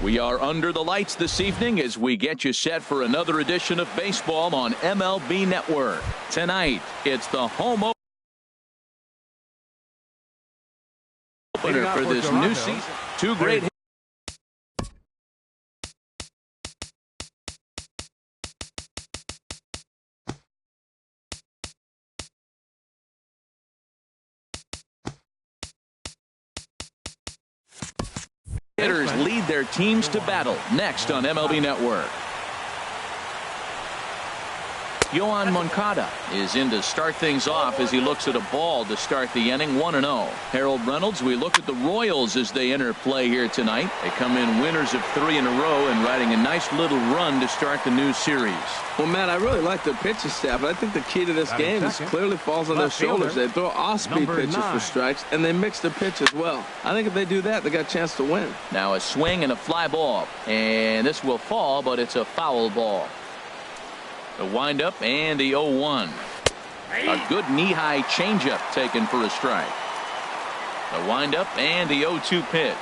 We are under the lights this evening as we get you set for another edition of baseball on MLB Network. Tonight, it's the home opener for this new season. Two great hitters lead their teams to battle next on MLB Network. Yohan Moncada is in to start things off as he looks at a ball to start the inning. 1-0. Harold Reynolds, we look at the Royals as they enter play here tonight. They come in winners of 3 in a row and riding a nice little run to start the new series. Well, Matt, I really like their pitching staff, but I think the key to this game is clearly falls on their shoulders. They throw off-speed pitches for strikes, and they mix their pitch as well. I think if they do that, they got a chance to win. Now a swing and a fly ball, and this will fall, but it's a foul ball. The windup and the 0-1. A good knee-high changeup taken for a strike. The windup and the 0-2 pitch.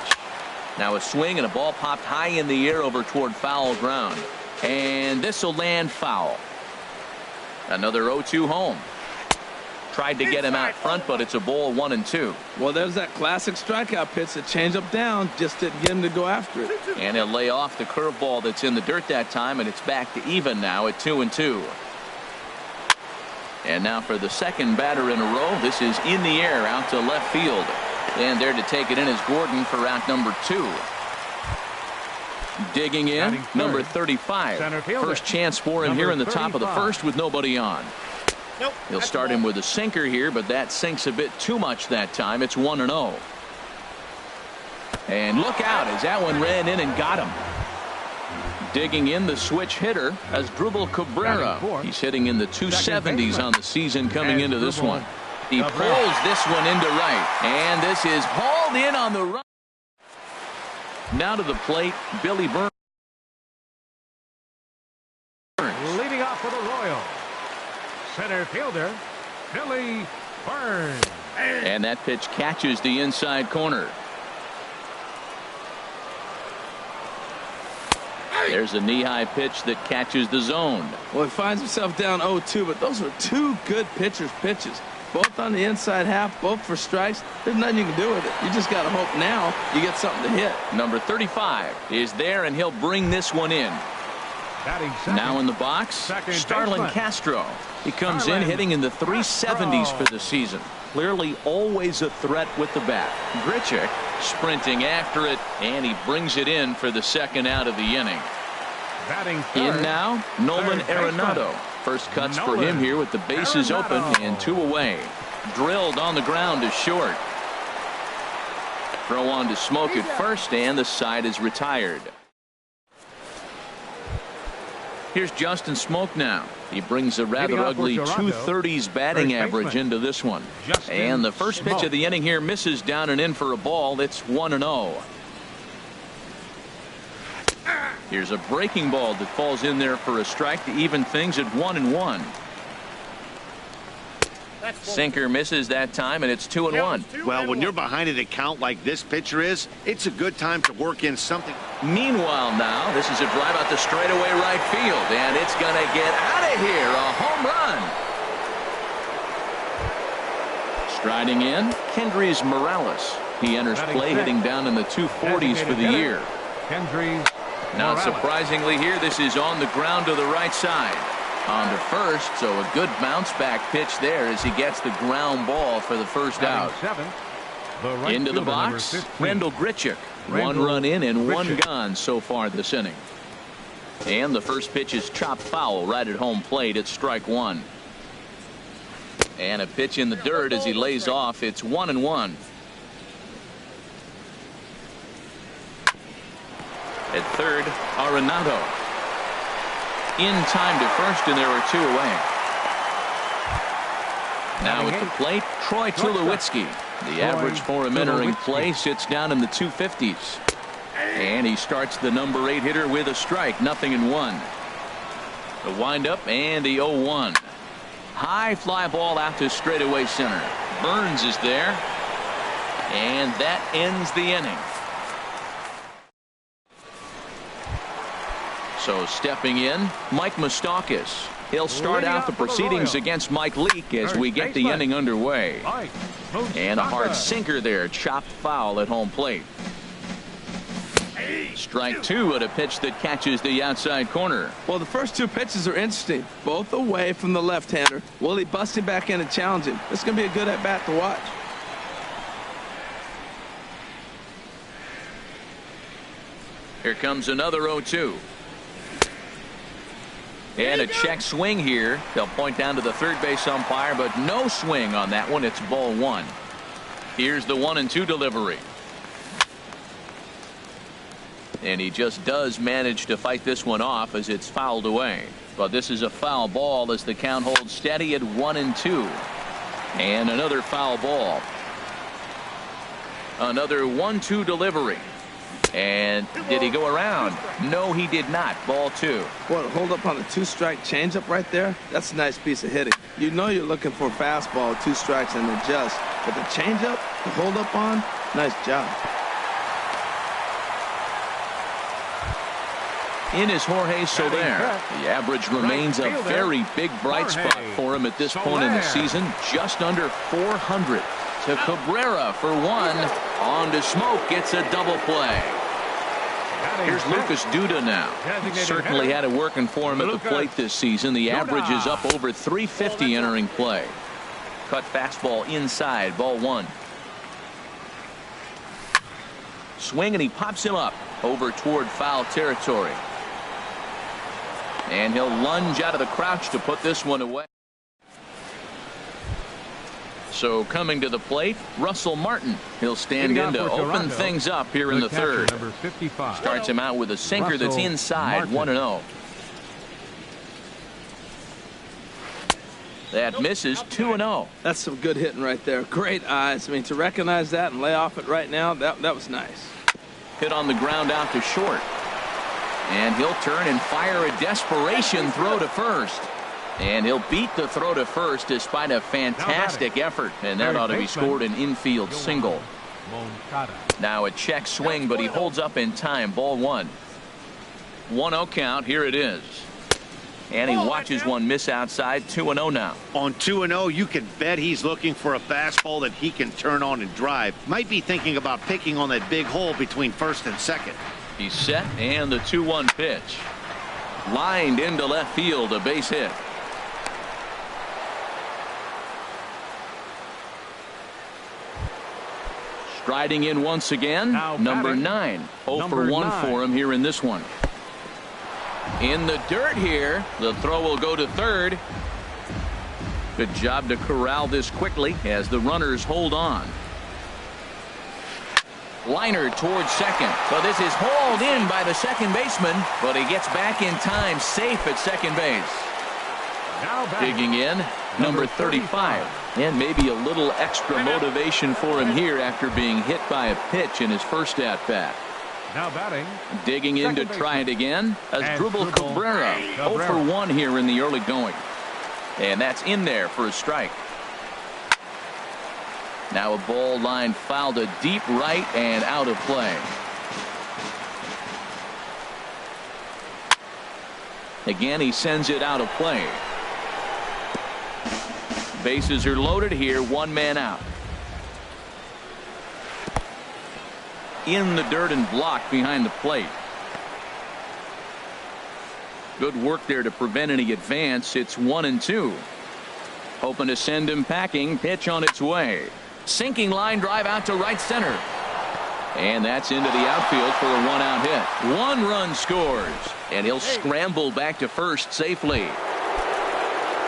Now a swing and a ball popped high in the air over toward foul ground. And this will land foul. Another 0-2 home. Tried to get him out front, but it's a ball 1-2. Well, there's that classic strikeout pitch, that change up down, just didn't get him to go after it. And he'll lay off the curveball that's in the dirt that time, and it's back to even now at 2-2. And now for the second batter in a row, this is in the air out to left field. And there to take it in is Gordon for out number 2. Digging in, number 35. First chance for him here in the top of the first with nobody on. He'll start him with a sinker here, but that sinks a bit too much that time. It's 1-0. And look out as that one ran in and got him. Digging in, the switch hitter as Asdrubal Cabrera. He's hitting in the 270s on the season coming into this one. He pulls this one into right, and this is hauled in on the run. Now to the plate, Billy Burns. Leading off for the Royals, center fielder Billy Burns. And that pitch catches the inside corner. There's a knee-high pitch that catches the zone. Well, he finds himself down 0-2, but those were two good pitchers' pitches. Both on the inside half, both for strikes. There's nothing you can do with it. You just got to hope now you get something to hit. Number 35 is there, and he'll bring this one in. Now in the box, Starlin Castro. He comes in hitting in the 370s for the season. Clearly always a threat with the bat. Grichuk sprinting after it, and he brings it in for the second out of the inning. In now, Nolan Arenado. First cuts for him here with the bases open and 2 away. Drilled on the ground to short. Throw on to Smoke at first, and the side is retired. Here's Justin Smoke now. He brings a rather ugly 230s batting average into this one. And the first pitch of the inning here misses down and in for a ball. It's 1-0. Here's a breaking ball that falls in there for a strike to even things at 1-1. Sinker misses that time, and it's 2-1. Well, when you're behind in a count like this pitcher is, it's a good time to work in something. Meanwhile now, this is a drive out the straightaway right field, and it's going to get out of here. A home run. Striding in, Kendrys Morales. He enters play hitting down in the 240s for the year. Not surprisingly here, this is on the ground to the right side. On to first, so a good bounce back pitch there as he gets the ground ball for the first out. Into the box, Randal Grichuk. 1 run in and 1 gone so far this inning. And the first pitch is chopped foul right at home plate. It's strike 1. And a pitch in the dirt as he lays off. It's 1-1. At third, Arenado. In time to first, and there are 2 away. Now at the plate, Troy Tulowitzki. The average for him entering play sits down in the 250s. And he starts the number 8 hitter with a strike. 0-1. The windup and the 0-1. High fly ball out to straightaway center. Burns is there. And that ends the inning. So stepping in, Mike Moustakas. He'll start out the proceedings against Mike Leake as we get the inning underway. And a hard sinker there, chopped foul at home plate. Strike two at a pitch that catches the outside corner. Well, the first two pitches are interesting, both away from the left-hander. Will he bust him back in and challenge him? This is going to be a good at-bat to watch. Here comes another 0-2. And a check swing here. They'll point down to the third base umpire, but no swing on that one. It's ball one. Here's the 1-2 delivery. And he just does manage to fight this one off as it's fouled away. But this is a foul ball as the count holds steady at 1-2. And another foul ball. Another 1-2 delivery. And did he go around? No, he did not. Ball two. What, hold up on a two-strike changeup right there? That's a nice piece of hitting. You know you're looking for a fastball, 2 strikes, and adjust. But the changeup, the hold up on, nice job. In is Jorge Soler. The average remains a very big bright spot for him at this point in the season. Just under 400. To Cabrera for one. On to Smoke. Gets a double play. Here's Lucas Duda now. He certainly had it working for him at the plate this season. The average is up over 350 entering play. Cut fastball inside. Ball one. Swing and he pops him up over toward foul territory. And he'll lunge out of the crouch to put this one away. So coming to the plate, Russell Martin. He'll stand in to open things up here in the third. Starts him out with a sinker that's inside, 1-0. That misses, 2-0. That's some good hitting right there. Great eyes. I mean, to recognize that and lay off it right now, that was nice. Hit on the ground out to short. And he'll turn and fire a desperation throw to first. And he'll beat the throw to first despite a fantastic effort. And that ought to be scored an infield single. Now a check swing, but he holds up in time. Ball one. 1-0 count. Here it is. And he watches one miss outside. 2-0 now. On 2-0, you can bet he's looking for a fastball that he can turn on and drive. Might be thinking about picking on that big hole between first and second. He's set, and the 2-1 pitch. Lined into left field, a base hit. Striding in once again, number 9. 0 for 1 for him here in this one. In the dirt here, the throw will go to third. Good job to corral this quickly as the runners hold on. Liner towards second. So this is hauled in by the second baseman, but he gets back in time, safe at second base. Digging in, number 35. And maybe a little extra motivation for him here after being hit by a pitch in his first at-bat. Now batting. Digging in to try it again. Asdrubal Cabrera. 0 for 1 here in the early going. And that's in there for a strike. Now a ball line fouled to deep right and out of play. Again, he sends it out of play. Bases are loaded here. One man out. In the dirt and blocked behind the plate. Good work there to prevent any advance. It's 1-2. Hoping to send him packing. Pitch on its way. Sinking line drive out to right center. And that's into the outfield for a 1-out hit. 1 run scores. And he'll scramble back to first safely.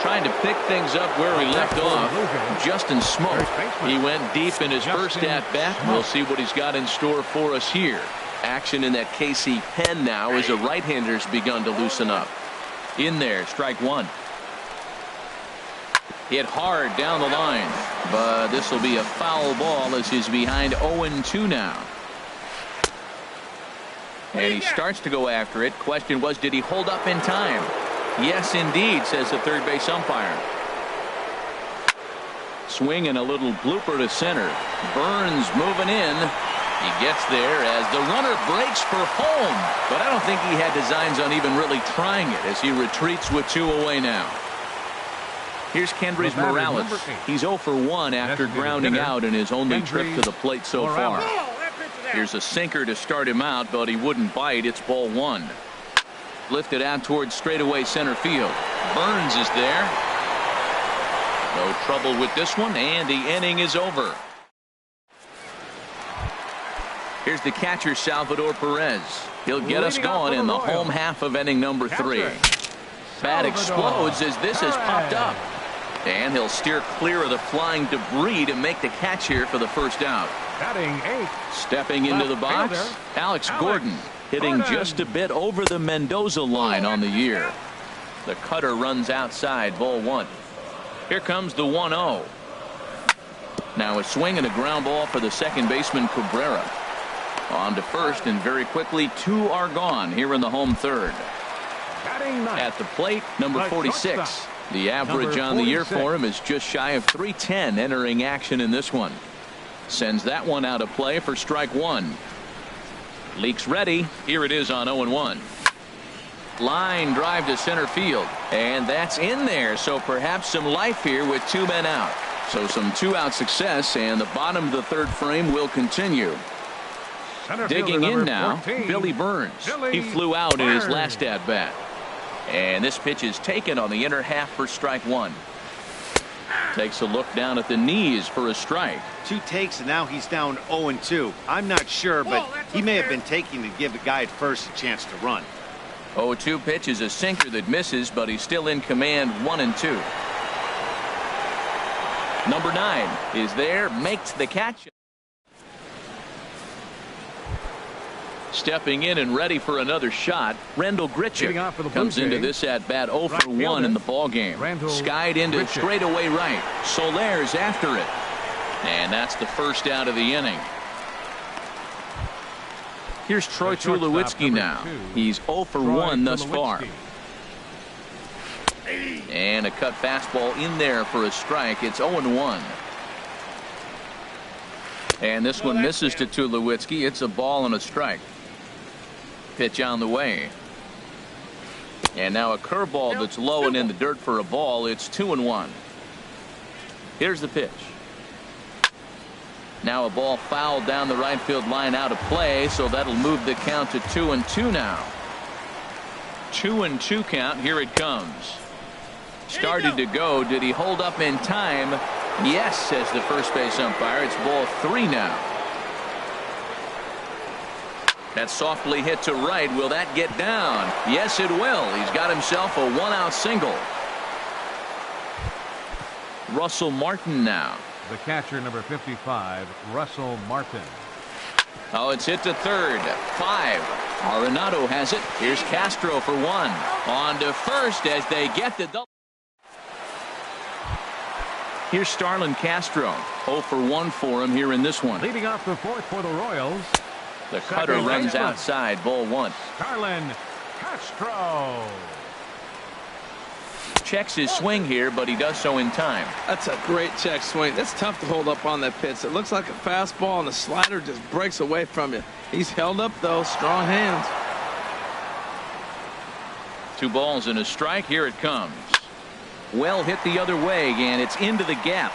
Trying to pick things up where he left off. Justin Smoke. He went deep in his first at-bat. We'll see what he's got in store for us here. Action in that KC pen now as a right-hander's begun to loosen up. In there, strike one. Hit hard down the line. But this will be a foul ball as he's behind 0-2 now. And he starts to go after it. Question was, did he hold up in time? Yes, indeed, says the third base umpire. Swing and a little blooper to center. Burns moving in. He gets there as the runner breaks for home, but I don't think he had designs on even really trying it as he retreats with 2 away now. Here's Kendrys Morales. He's 0 for 1 after grounding out in his only trip to the plate so far. Here's a sinker to start him out, but he wouldn't bite. It's ball 1. Lifted out towards straightaway center field. Burns is there. No trouble with this one, and the inning is over. Here's the catcher, Salvador Perez. He'll get us going in the home half of inning number 3. Bat explodes as this has popped up. And he'll steer clear of the flying debris to make the catch here for the first out. Batting 8. Stepping into the box, Alex Gordon, hitting just a bit over the Mendoza line on the year. The cutter runs outside, ball 1. Here comes the 1-0. Now a swing and a ground ball for the second baseman, Cabrera. On to first, and very quickly 2 are gone here in the home third. At the plate, number 46. The average on the year for him is just shy of 310 entering action in this one. Sends that one out of play for strike 1. Leaks ready. Here it is on 0-1. Line drive to center field, and that's in there, so perhaps some life here with 2 men out. So some 2-out success, and the bottom of the third frame will continue. Digging in now, 14, Billy Burns. He flew out in his last at-bat. And this pitch is taken on the inner half for strike 1. Takes a look down at the knees for a strike. 2 takes, and now he's down 0-2. I'm not sure, but he may have been taking to give the guy at first a chance to run. 0-2 pitch is a sinker that misses, but he's still in command, 1-2. Number 9 is there, makes the catch. Stepping in and ready for another shot, Randall Grichuk comes into this at bat 0 for 1 in the ball game. Skied into straightaway right. Soler's after it, and that's the first out of the inning. Here's Troy Tulowitzki now. He's 0 for 1 thus far. And a cut fastball in there for a strike. It's 0-1. And this one misses to Tulowitzki. It's a ball and a strike. Pitch on the way. And now a curveball that's low and in the dirt for a ball. It's 2-1. Here's the pitch. Now a ball fouled down the right field line out of play, so that'll move the count to 2-2 now. 2-2 count. Here it comes. Started to go. Did he hold up in time? Yes, says the first base umpire. It's ball 3 now. That's softly hit to right. Will that get down? Yes, it will. He's got himself a 1-out single. Russell Martin now. The catcher, number 55, Russell Martin. Oh, it's hit to third. 5. Arenado has it. Here's Castro for 1. On to first as they get the double. Here's Starlin Castro. 0 for 1 for him here in this one. Leading off the 4th for the Royals. The cutter runs outside, ball 1. Starlin Castro. Checks his swing here, but he does so in time. That's a great check swing. That's tough to hold up on that pitch. It looks like a fastball, and the slider just breaks away from you. He's held up, though. Strong hands. 2 balls and a strike. Here it comes. Well hit the other way, and it's into the gap.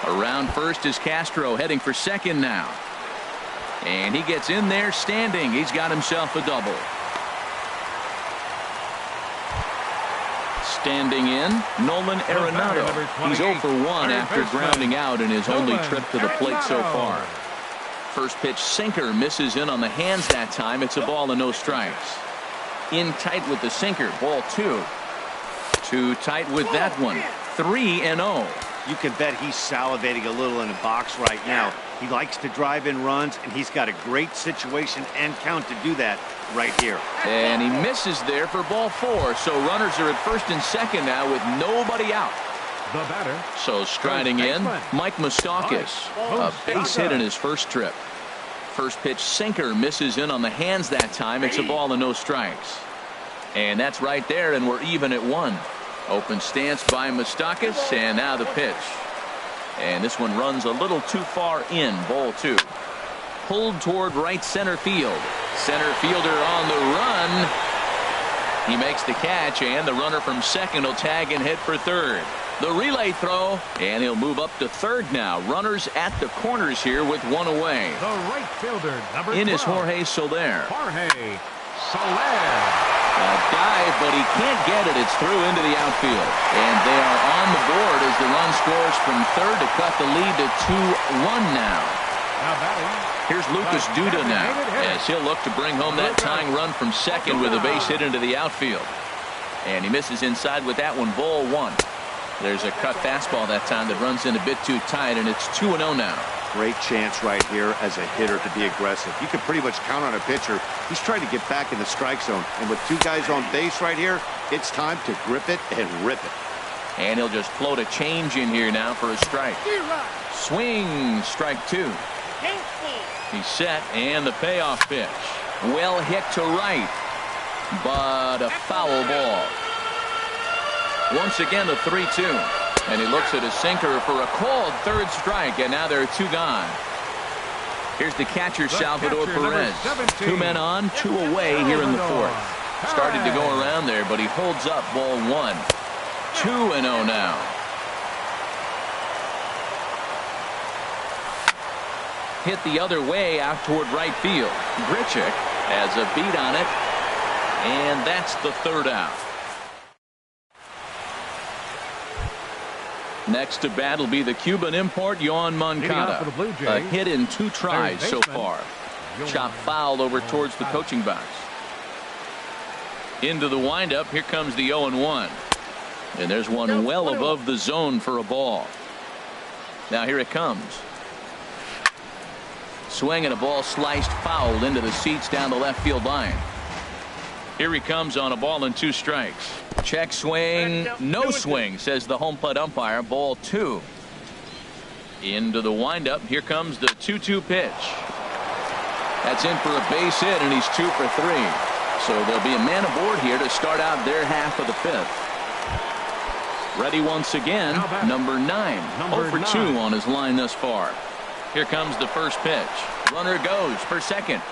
Around first is Castro, heading for second now. And he gets in there standing. He's got himself a double. Standing in, Nolan Arenado. He's 0 for 1 after grounding out in his only trip to the plate so far. First pitch sinker misses in on the hands that time. It's a ball and no strikes. In tight with the sinker, ball 2. Too tight with that one. 3-0. You can bet he's salivating a little in the box right now. He likes to drive in runs, and he's got a great situation and count to do that right here. And he misses there for ball 4. So runners are at first and second now with nobody out. The batter. So striding in, Mike Moustakas. A base hit in his first trip. First pitch sinker misses in on the hands that time. It's a ball and no strikes. And that's right there, and we're even at 1. Open stance by Moustakas, and now the pitch. And this one runs a little too far in. Ball 2. Pulled toward right center field. Center fielder on the run. He makes the catch, and the runner from second will tag and hit for third. The relay throw, and he'll move up to third now. Runners at the corners here with one away. The right fielder, number 12. In is Jorge Soler. Jorge Soler. A dive, but he can't get it. It's through into the outfield. And they are on the board as the run scores from third to cut the lead to 2-1 now. Now batting. Here's Lucas Duda now, as he'll look to bring home that tying run from second with a base hit into the outfield. And he misses inside with that one. Ball 1. There's a cut fastball that time that runs in a bit too tight, and it's 2-0 now. Great chance right here as a hitter to be aggressive. You can pretty much count on a pitcher. He's trying to get back in the strike zone. And with 2 guys on base right here, it's time to grip it and rip it. And he'll just float a change in here now for a strike. Swing, strike 2. He's set, and the payoff pitch. Well hit to right, but a foul ball. Once again, the 3-2. And he looks at a sinker for a called third strike, and now there are 2 gone. Here's the catcher, Salvador Perez. 2 men on, 2 away here in the 4th. Started to go around there, but he holds up. Ball 1. 2-0 now. Hit the other way out toward right field. Grichuk has a beat on it, and that's the 3rd out. Next to bat will be the Cuban import, Yoan Moncada. A hit in 2 tries so far. Chop foul over towards the coaching box. Into the windup. Here comes the 0-1. And there's one well above the zone for a ball. Now here it comes. Swing and a ball sliced foul into the seats down the left field line. Here he comes on a ball and 2 strikes. Check swing, no swing, says the home plate umpire. Ball 2. Into the windup. Here comes the 2-2 pitch. That's in for a base hit, and he's 2 for 3. So there'll be a man aboard here to start out their half of the 5th. Ready once again, number 9. 0 for 2 on his line thus far. Here comes the first pitch. Runner goes for second.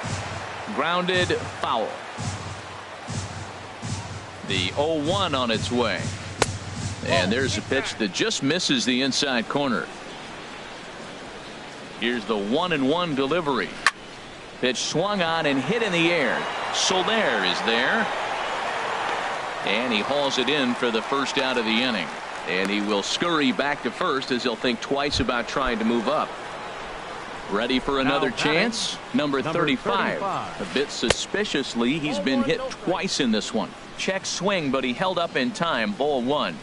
Grounded, foul. The 0-1 on its way. And there's a pitch that just misses the inside corner. Here's the 1-1 delivery. Pitch swung on and hit in the air. Soler is there. And he hauls it in for the first out of the inning. And he will scurry back to first as he'll think twice about trying to move up. Ready for another chance? Number 35. A bit suspiciously, he's been hit twice in this one. Check swing, but he held up in time. Ball 1.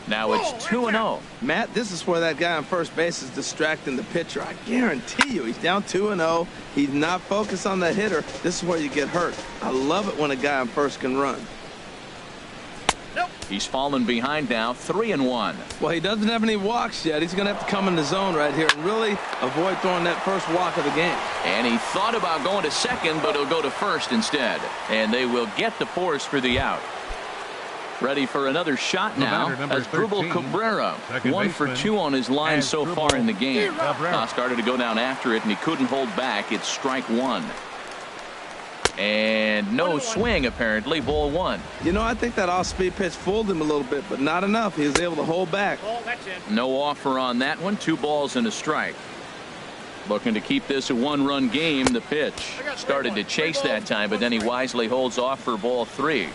Now it's 2-0. Matt, this is where that guy on first base is distracting the pitcher. I guarantee you, he's down 2-0. He's not focused on the hitter. This is where you get hurt. I love it when a guy on first can run. He's fallen behind now, 3-1. Well, he doesn't have any walks yet. He's going to have to come in the zone right here and really avoid throwing that first walk of the game. And he thought about going to second, but he'll go to first instead. And they will get the force for the out. Ready for another shot now. That's Asdrubal Cabrera. 1 for 2 on his line so far in the game. Started to go down after it, and he couldn't hold back. It's strike 1. And no swing, apparently. Ball 1. You know, I think that off-speed pitch fooled him a little bit, but not enough. He was able to hold back. No offer on that one. 2 balls and a strike. Looking to keep this a 1-run game. The pitch started to chase that time, but then he wisely holds off for ball 3.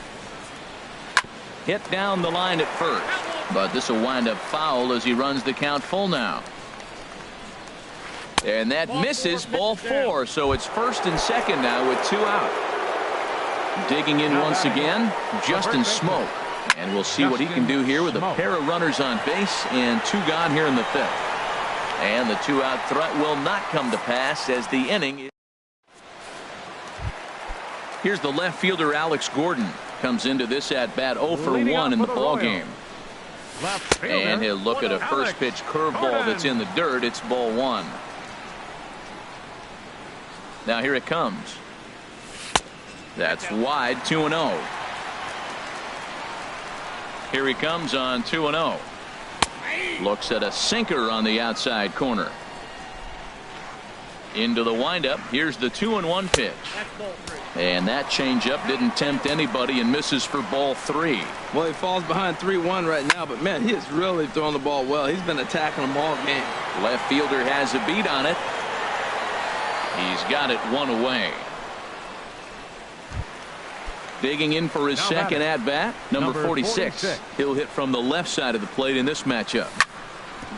Hit down the line at first, but this will wind up foul as he runs the count full now. And that misses. Ball 4, so it's first and second now with 2 out. Digging in once again, Justin Smoke. And we'll see what he can do here with a pair of runners on base and 2 gone here in the 5th. And the 2-out threat will not come to pass as the inning. Here's the left fielder, Alex Gordon. Comes into this at-bat 0 for 1 in the ballgame. And he'll look at a first pitch curveball that's in the dirt. It's ball 1. Now here it comes. That's wide. 2-0. Here he comes on 2-0. Looks at a sinker on the outside corner. Into the windup. Here's the 2-1 pitch. And that changeup didn't tempt anybody and misses for ball 3. Well, he falls behind 3-1 right now, but man, he is really throwing the ball well. He's been attacking them all game. Left fielder has a beat on it. He's got it one away. Digging in for his second at bat, number 46. He'll hit from the left side of the plate in this matchup.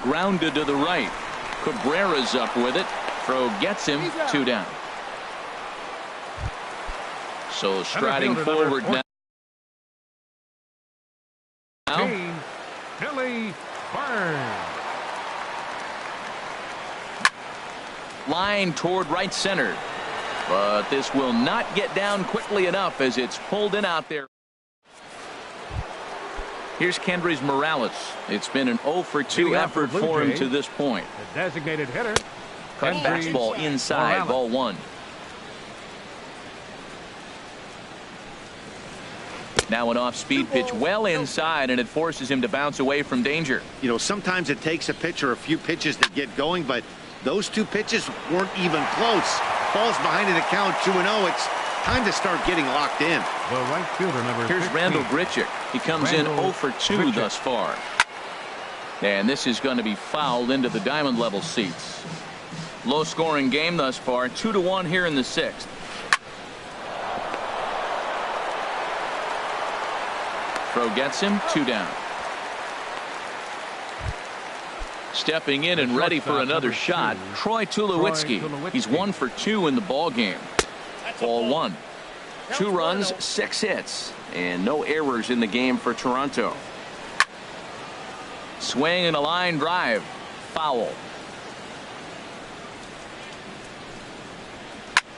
Grounded to the right. Cabrera's up with it. Throw gets him, 2 down. So striding forward now. Billy Burns. Line toward right center. But this will not get down quickly enough as it's pulled in out there. Here's Kendrys Morales. It's been an 0 for 2 effort for him to this point. The designated hitter. Cut fastball inside, ball 1. Now an off-speed pitch well inside, and it forces him to bounce away from danger. You know, sometimes it takes a pitcher a few pitches to get going, but those 2 pitches weren't even close. Falls behind in the count 2-0. It's time to start getting locked in. The right fielder, number 15. Here's Randall Grichuk. He comes in 0 for 2 thus far. And this is going to be fouled into the diamond level seats. Low scoring game thus far, 2-1 here in the 6th. Throw gets him, 2 down. Stepping in and ready for another shot, Troy Tulowitzki. He's 1 for 2 in the ball game. Ball 1. 2 runs, 6 hits, and no errors in the game for Toronto. Swing and a line drive. Foul.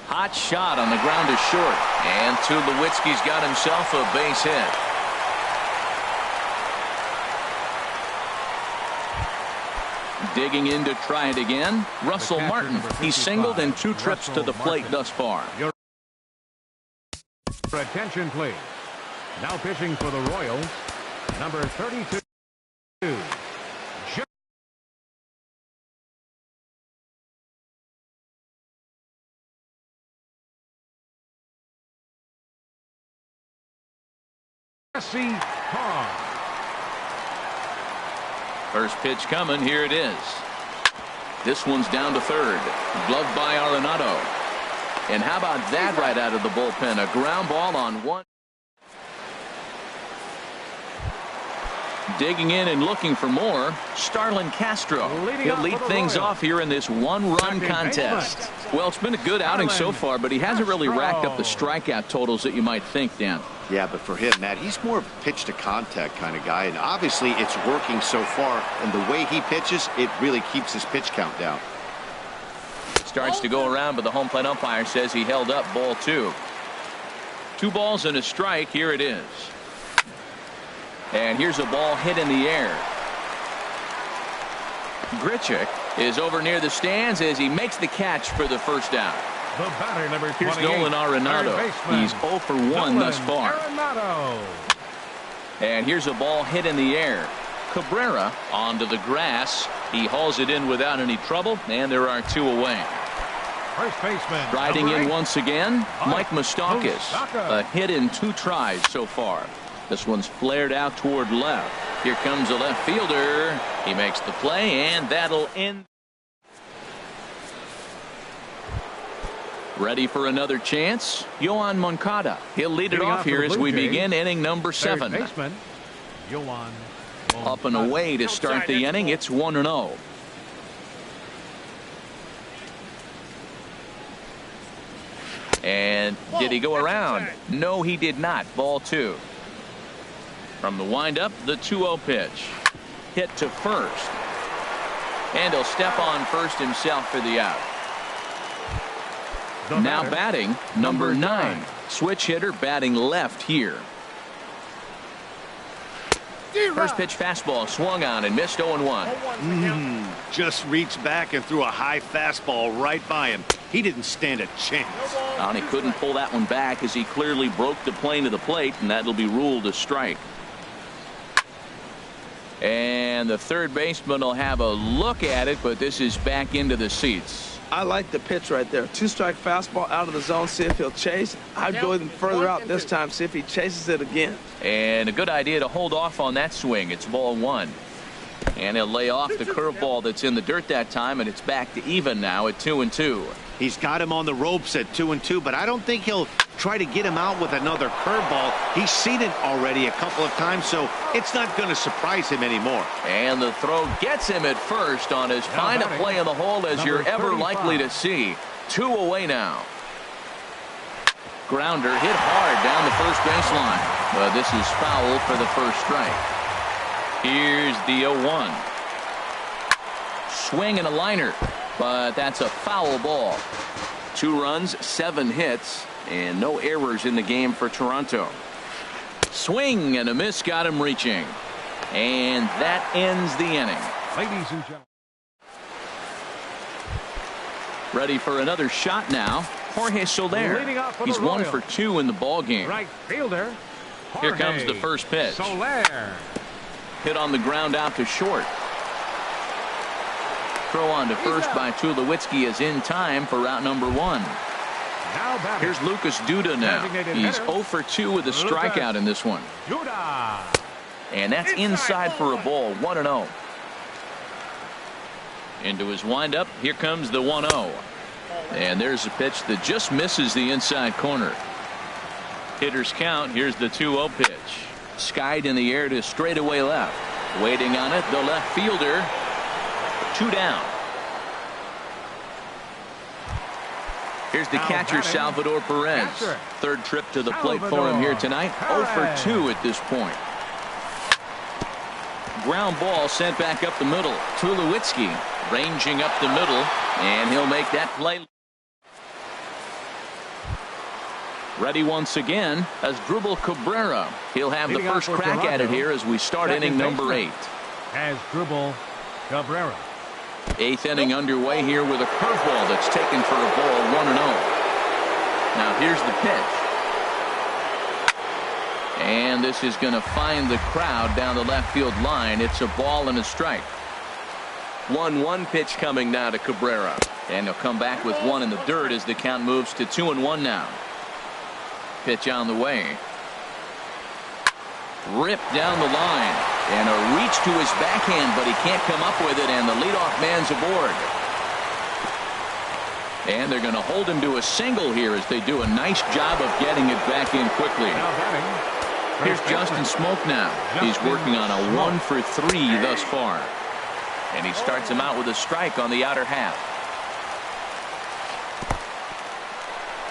Hot shot on the ground to short, and Tulowitzki's got himself a base hit. Digging in to try it again, Russell Martin. He's singled in 2 trips to the plate thus far. Your attention, please. Now pitching for the Royals, number 32. Jesse Hahn. First pitch coming. Here it is. This one's down to third. Gloved by Arenado. And how about that right out of the bullpen? A ground ball on 1. Digging in and looking for more, Starlin Castro. He'll lead things off here in this 1-run contest. Well, it's been a good outing so far, but he hasn't really racked up the strikeout totals that you might think, Dan. Yeah, but for him, Matt, he's more of a pitch-to-contact kind of guy, and obviously it's working so far, and the way he pitches, it really keeps his pitch count down. Starts to go around, but the home plate umpire says he held up ball 2. 2 balls and a strike. Here it is. And here's a ball hit in the air. Grichuk is over near the stands as he makes the catch for the first out. The batter, number 28. Here's Nolan Arenado. He's 0 for 1 thus far. Arenado. And here's a ball hit in the air. Cabrera onto the grass. He hauls it in without any trouble, and there are 2 away. First baseman. Riding in once again, Mike Moustakas. A hit in 2 tries so far. This one's flared out toward left. Here comes a left fielder. He makes the play, and that'll end. Ready for another chance? Yoan Moncada. He'll lead it off here as we begin inning number 7. Baseman, Yoan Up and away to start the inning. It's 1-0. And did he go around? No, he did not. Ball 2. From the windup, the 2-0 pitch. Hit to first. And he'll step on first himself for the out. Now batting, number 9. Switch hitter batting left here. First pitch fastball swung on and missed 0-1. Just reached back and threw a high fastball right by him. He didn't stand a chance. And he couldn't pull that one back as he clearly broke the plane of the plate, and that'll be ruled a strike. And And the third baseman will have a look at it, but this is back into the seats. I like the pitch right there. Two-strike fastball out of the zone, see if he'll chase. I'd go even further out this time, see if he chases it again. And a good idea to hold off on that swing. It's ball one. And he'll lay off the curveball that's in the dirt that time, and it's back to even now at 2-2. He's got him on the ropes at 2-2, but I don't think he'll try to get him out with another curveball. He's seen it already a couple of times, so it's not going to surprise him anymore. And the throw gets him at first on as fine a play in the hole as you're ever likely to see. 2 away now. Grounder hit hard down the first baseline, but this is foul for the first strike. Here's the 0-1. Swing and a liner, but that's a foul ball. 2 runs, 7 hits, and no errors in the game for Toronto. Swing and a miss got him reaching. And that ends the inning. Ladies and gentlemen. Ready for another shot now. Jorge Soler. He's 1 for 2 in the ball game. Right fielder. Here comes the first pitch. Soler. Hit on the ground out to short. Throw on to first by Tulowitzki is in time for route number 1. Here's Lucas Duda now. He's 0 for 2 with a strikeout in this one. And that's inside for a ball. 1-0. Into his windup. Here comes the 1-0. And there's a pitch that just misses the inside corner. Hitters count. Here's the 2-0 pitch. Skied in the air to straightaway left. Waiting on it, the left fielder. 2 down. Here's the catcher, Salvador Perez. Third trip to the plate for him here tonight. 0 for 2 at this point. Ground ball sent back up the middle. Tulowitzki ranging up the middle, and he'll make that play. Ready once again as Drupal Cabrera. He'll have the first crack at it here as we start inning number 8. As Drupal Cabrera. 8th inning underway here with a curveball that's taken for a ball. 1-0. Now here's the pitch. And this is going to find the crowd down the left field line. It's a ball and a strike. 1-1 pitch coming now to Cabrera. And he'll come back with 1 in the dirt as the count moves to 2-1 now. Pitch on the way. Ripped down the line. And a reach to his backhand, but he can't come up with it, and the leadoff man's aboard. And they're going to hold him to a single here as they do a nice job of getting it back in quickly. Here's Justin Smoke now. He's working on a 1 for 3 thus far. And he starts him out with a strike on the outer half.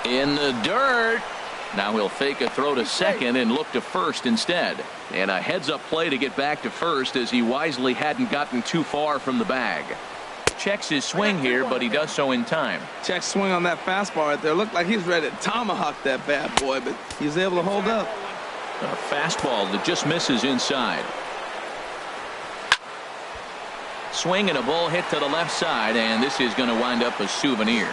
In the dirt. Now he'll fake a throw to second and look to first instead. And a heads-up play to get back to first as he wisely hadn't gotten too far from the bag. Checks his swing here, but he does so in time. Check swing on that fastball right there. Looked like he's ready to tomahawk that bad boy, but he's able to hold up. A fastball that just misses inside. Swing and a ball hit to the left side, and this is going to wind up a souvenir.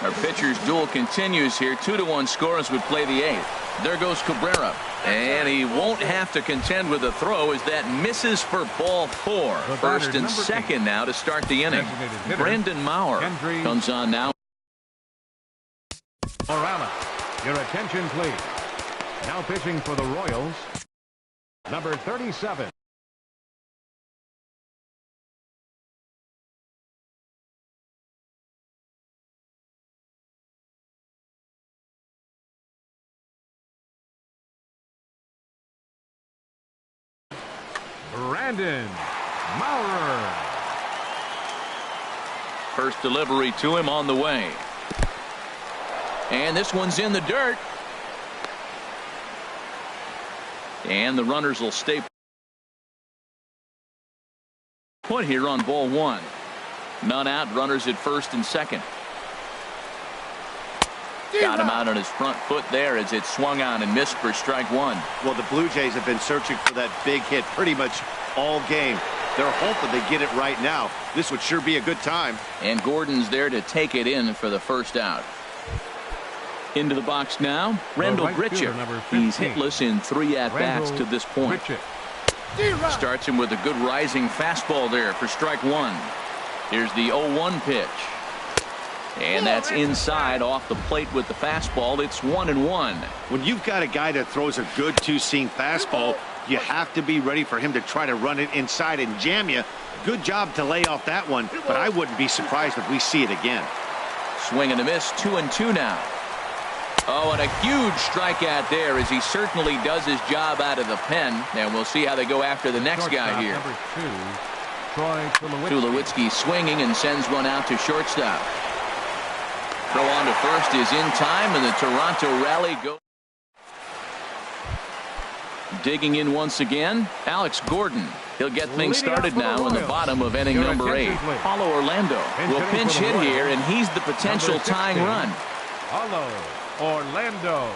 Our pitcher's duel continues here. 2-1 score as we play the 8th. There goes Cabrera, and he won't have to contend with a throw as that misses for ball 4. First and second now to start the inning. Brandon Maurer comes on now. Morales, your attention please. Now pitching for the Royals, number 37. Brandon Maurer. First delivery to him on the way. And this one's in the dirt. And the runners will stay put here on ball 1. None out, runners at first and second. Got him out on his front foot there as it swung on and missed for strike 1. Well, the Blue Jays have been searching for that big hit pretty much all game. They're hoping they get it right now. This would sure be a good time. And Gordon's there to take it in for the first out. Into the box now, Randall Grichuk. He's hitless in 3 at-bats to this point. Starts him with a good rising fastball there for strike one. Here's the 0-1 pitch. And that's inside off the plate with the fastball. It's 1-1. When you've got a guy that throws a good two-seam fastball, you have to be ready for him to try to run it inside and jam you. Good job to lay off that one, but I wouldn't be surprised if we see it again. Swing and a miss, 2-2 now. Oh, and a huge strikeout there as he certainly does his job out of the pen. And we'll see how they go after the next guy here. Number 2, Tulowitzki swinging and sends one out to shortstop. Throw on to first is in time, and the Toronto rally goes. Digging in once again, Alex Gordon. He'll get things started now in the bottom of inning number 8. Paulo Orlando will pinch hit here, and he's the potential tying run. Paulo Orlando.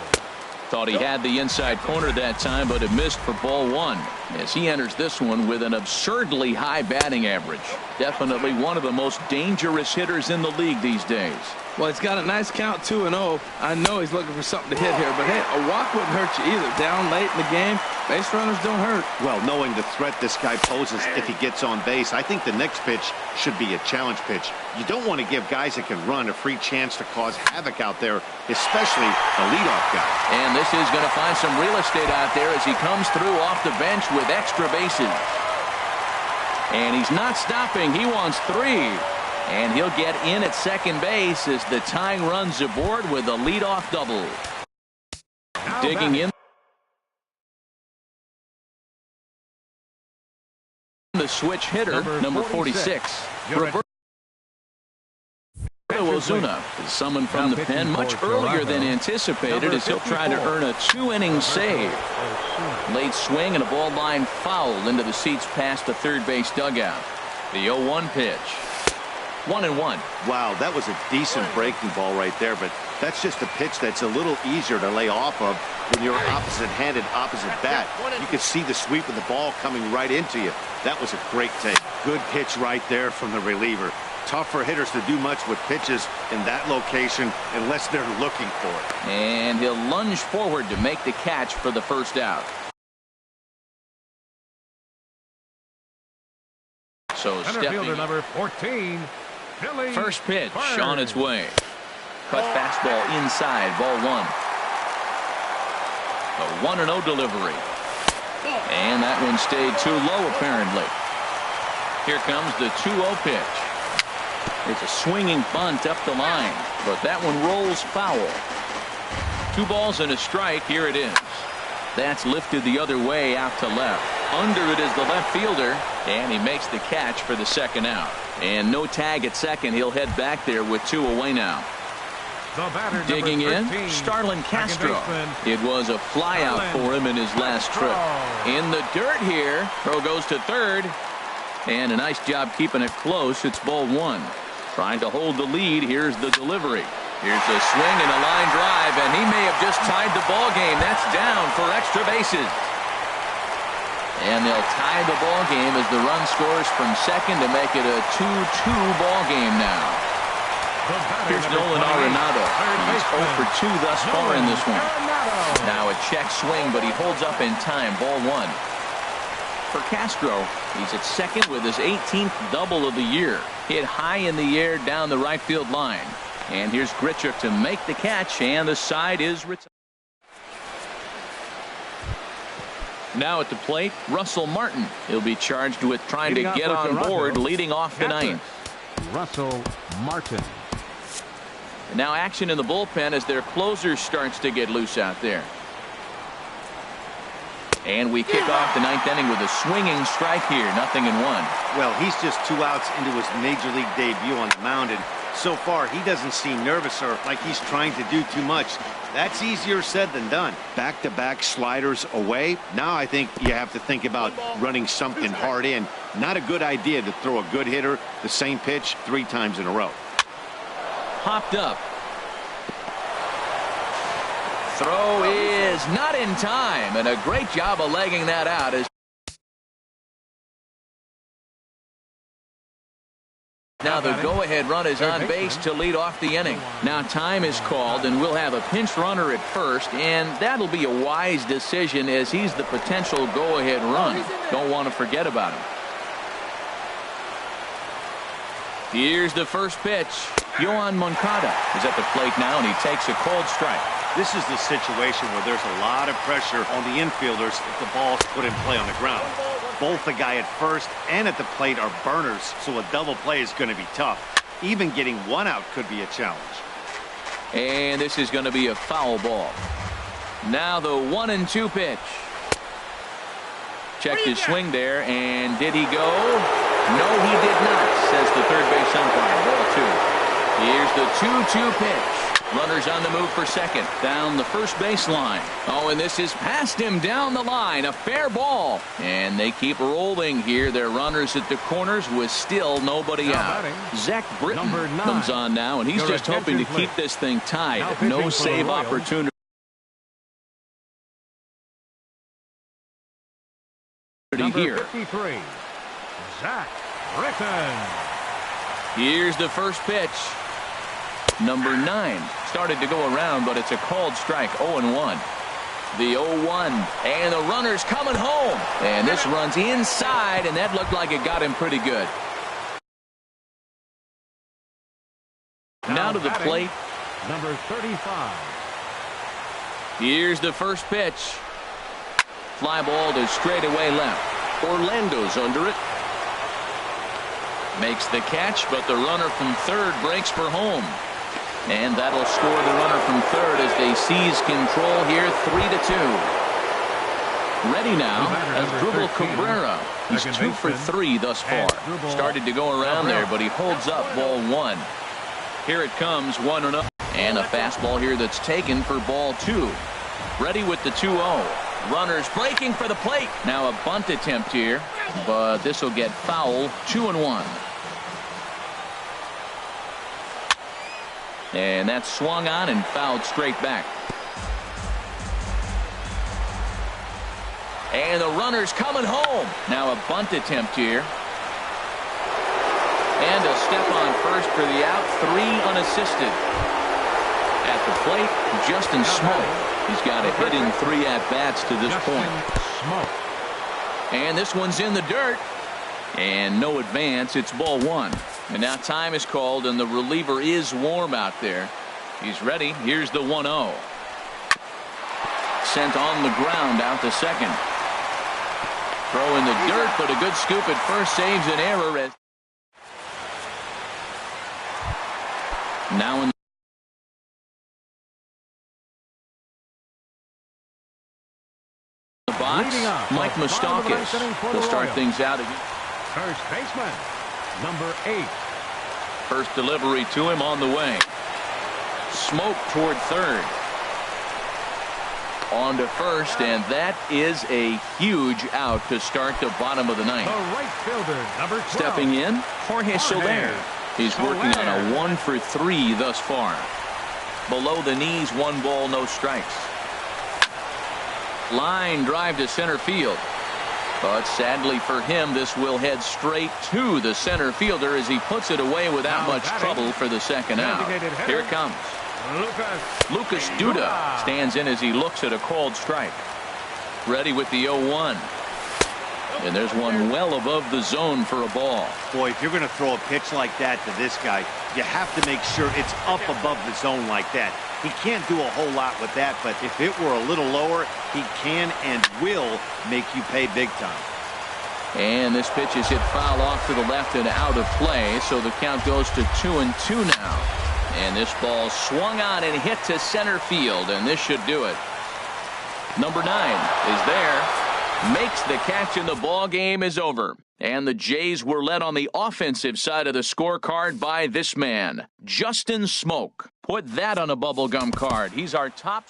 Thought he had the inside corner that time, but it missed for ball one as he enters this one with an absurdly high batting average. Definitely one of the most dangerous hitters in the league these days. Well, he's got a nice count, 2-0. I know he's looking for something to hit here, but hey, a walk wouldn't hurt you either. Down late in the game, base runners don't hurt. Well, knowing the threat this guy poses if he gets on base, I think the next pitch should be a challenge pitch. You don't want to give guys that can run a free chance to cause havoc out there, especially a leadoff guy. And this is going to find some real estate out there as he comes through off the bench with extra bases. And he's not stopping. He wants 3. And he'll get in at second base as the tying run's aboard with a leadoff double. Digging in. The switch hitter, number 46. Roberto Ozuna is summoned from the pen much earlier than anticipated as he'll try to earn a 2-inning save. Late swing and a ball line fouled into the seats past the third base dugout. The 0-1 pitch. 1-1. Wow, that was a decent breaking ball right there, but that's just a pitch that's a little easier to lay off of when you're opposite-handed, opposite bat. You can see the sweep of the ball coming right into you. That was a great take. Good pitch right there from the reliever. Tough for hitters to do much with pitches in that location unless they're looking for it. And he'll lunge forward to make the catch for the first out. So stepping number 14. First pitch on its way. Cut fastball inside, ball 1. A 1-0 delivery. And that one stayed too low apparently. Here comes the 2-0 pitch. It's a swinging bunt up the line, but that one rolls foul. 2 balls and a strike. Here it is. That's lifted the other way out to left. Under it is the left fielder, and he makes the catch for the second out. And no tag at second. He'll head back there with 2 away now. Digging in, Starlin Castro. It was a flyout for him in his last trip. In the dirt here. Throw goes to third. And a nice job keeping it close. It's ball 1. Trying to hold the lead. Here's the delivery. Here's a swing and a line drive, and he may have just tied the ball game. That's down for extra bases. And they'll tie the ball game as the run scores from second to make it a 2-2 ball game now. Here's Nolan Arenado. He's 0 for 2 thus far in this one. Now a check swing, but he holds up in time. Ball 1. For Castro, he's at second with his 18th double of the year. Hit high in the air down the right field line. And here's Grichuk to make the catch, and the side is retired. Now at the plate, Russell Martin. He'll be charged with trying to get on board, leading off the ninth. Russell Martin. And now action in the bullpen as their closer starts to get loose out there. And we kick off the ninth inning with a swinging strike here. 0-1. Well, he's just 2 outs into his major league debut on the mound, and so far he doesn't seem nervous or like he's trying to do too much. That's easier said than done. Back-to-back sliders away. Now I think you have to think about running something hard in. Not a good idea to throw a good hitter the same pitch 3 times in a row. Hopped up. Throw is not in time, and a great job of legging that out. Now the go-ahead run is on base to lead off the inning. Now time is called, and we'll have a pinch runner at first, and that'll be a wise decision as he's the potential go-ahead run. Don't want to forget about him. Here's the first pitch. Yohan Moncada is at the plate now, and he takes a cold strike. This is the situation where there's a lot of pressure on the infielders if the ball's put in play on the ground. Both the guy at first and at the plate are burners, so a double play is going to be tough. Even getting one out could be a challenge. And this is going to be a foul ball. Now the 1-2 pitch. Checked his swing there, and did he go? No, he did not, says the third base umpire. Ball 2. Here's the 2-2 pitch. Runners on the move for second. Down the first baseline. Oh, and this is past him down the line. A fair ball. And they keep rolling here. Their runners at the corners with still nobody out. Zach Britton comes on now, and he's just hoping to keep this thing tied. No save opportunity here. 53, Zach Britton. Here's the first pitch. Number 9 started to go around, but it's a called strike. 0-1. The 0-1, and the runner's coming home, and this runs inside, and that looked like it got him pretty good. Now to the plate. Number 35. Here's the first pitch. Fly ball to straightaway left. Orlando's under it. Makes the catch, but the runner from third breaks for home. And that'll score the runner from third as they seize control here, 3-2. Ready now as Drupal Cabrera. He's 2 for 3 thus far. Started to go around there, but he holds up ball 1. Here it comes, 1-0. And a fastball here that's taken for ball 2. Ready with the 2-0. Runners breaking for the plate. Now a bunt attempt here, but this will get foul. 2-1. And that's swung on and fouled straight back. And the runner's coming home. Now a bunt attempt here. And a step on first for the out. 3 unassisted. At the plate, Justin Smoke. He's got a hit in 3 at-bats to this point. And this one's in the dirt. And no advance. It's ball 1. And now time is called, and the reliever is warm out there. He's ready. Here's the 1-0. Sent on the ground out to second. Throw in the dirt, but a good scoop at first saves an error. Now in the box, Mike Moustakas will start things out again. First baseman, number 8. First delivery to him on the way. Smoke toward third. On to first, and that is a huge out to start the bottom of the ninth. The right fielder, number 12. Stepping in, Jorge Soler. He's working on a 1 for 3 thus far. Below the knees, 1 ball, no strikes. Line drive to center field. But sadly for him, this will head straight to the center fielder as he puts it away without much trouble for the second out. Here it comes. Lucas Duda stands in as he looks at a called strike. Ready with the 0-1. And there's one well above the zone for a ball. Boy, if you're going to throw a pitch like that to this guy, you have to make sure it's up above the zone like that. He can't do a whole lot with that, but if it were a little lower, he can and will make you pay big time. And this pitch is hit foul off to the left and out of play, so the count goes to 2-2 now. And this ball swung on and hit to center field, and this should do it. Number 9 is there. Makes the catch, and the ball game is over. And the Jays were led on the offensive side of the scorecard by this man, Justin Smoke. Put that on a bubblegum card. He's our top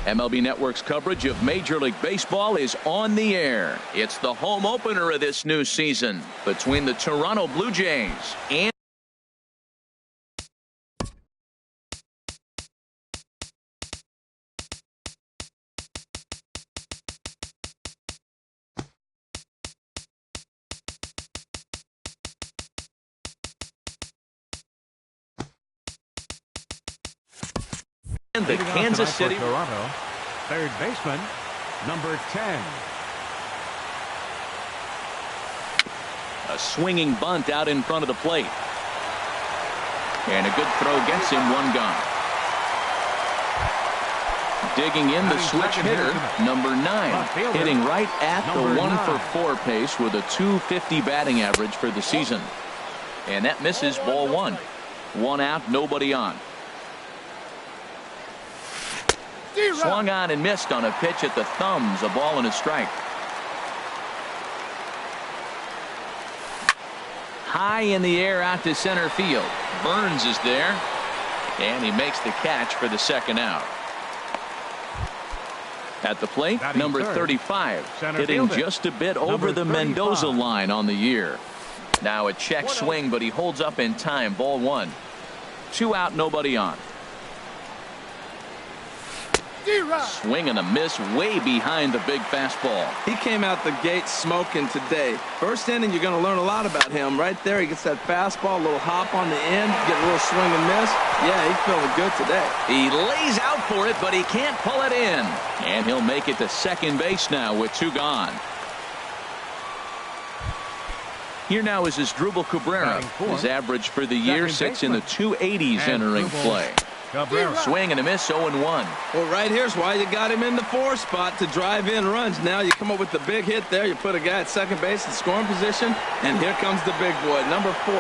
MLB Network's coverage of Major League Baseball is on the air. It's the home opener of this new season between the Toronto Blue Jays and the Kansas City. Toronto, third baseman, number 10. A swinging bunt out in front of the plate. And a good throw gets him one gone. Digging in the switch hitter, number 9, hitting right at the 1-for-4 pace with a .250 batting average for the season. And that misses ball one. One out, nobody on. Swung on and missed on a pitch at the thumbs, a ball and a strike. High in the air out to center field. Burns is there, and he makes the catch for the second out. At the plate, number 35, hitting just a bit over the Mendoza line on the year. Now a check swing, but he holds up in time. Ball one. 2 out, nobody on. Swing and a miss way behind the big fastball. He came out the gate smoking today. First inning, you're going to learn a lot about him. Right there, he gets that fastball, a little hop on the end, get a little swing and miss. Yeah, he's feeling good today. He lays out for it, but he can't pull it in. And he'll make it to second base now with 2 gone. Here now is Asdrubal Cabrera. His average for the year sits in the 280s entering play. Swing and a miss, 0-1. Well, right here's why you got him in the 4 spot to drive in runs. Now you come up with the big hit there. You put a guy at second base in scoring position, and here comes the big boy, number 4.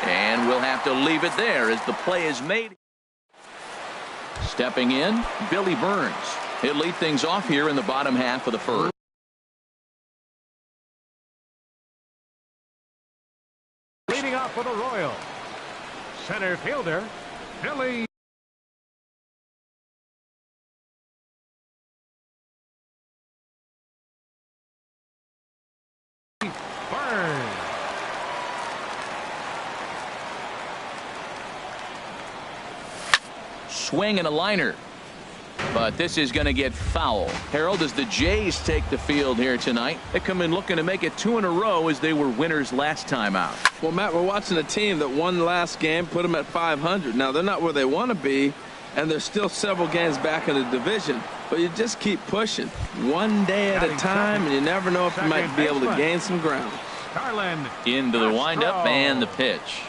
And we'll have to leave it there as the play is made. Stepping in, Billy Burns. He'll lead things off here in the bottom half of the first. Leading off for the Royals, center fielder, Philly. Burns. Swing and a liner. But this is going to get foul. Harold, as the Jays take the field here tonight, they come in looking to make it 2 in a row as they were winners last time out. Well, Matt, we're watching a team that won last game, put them at 500. Now, they're not where they want to be, and they're still several games back in the division. But you just keep pushing one day at a time, and you never know if you might be able to gain some ground. Starlin Into the windup and the pitch.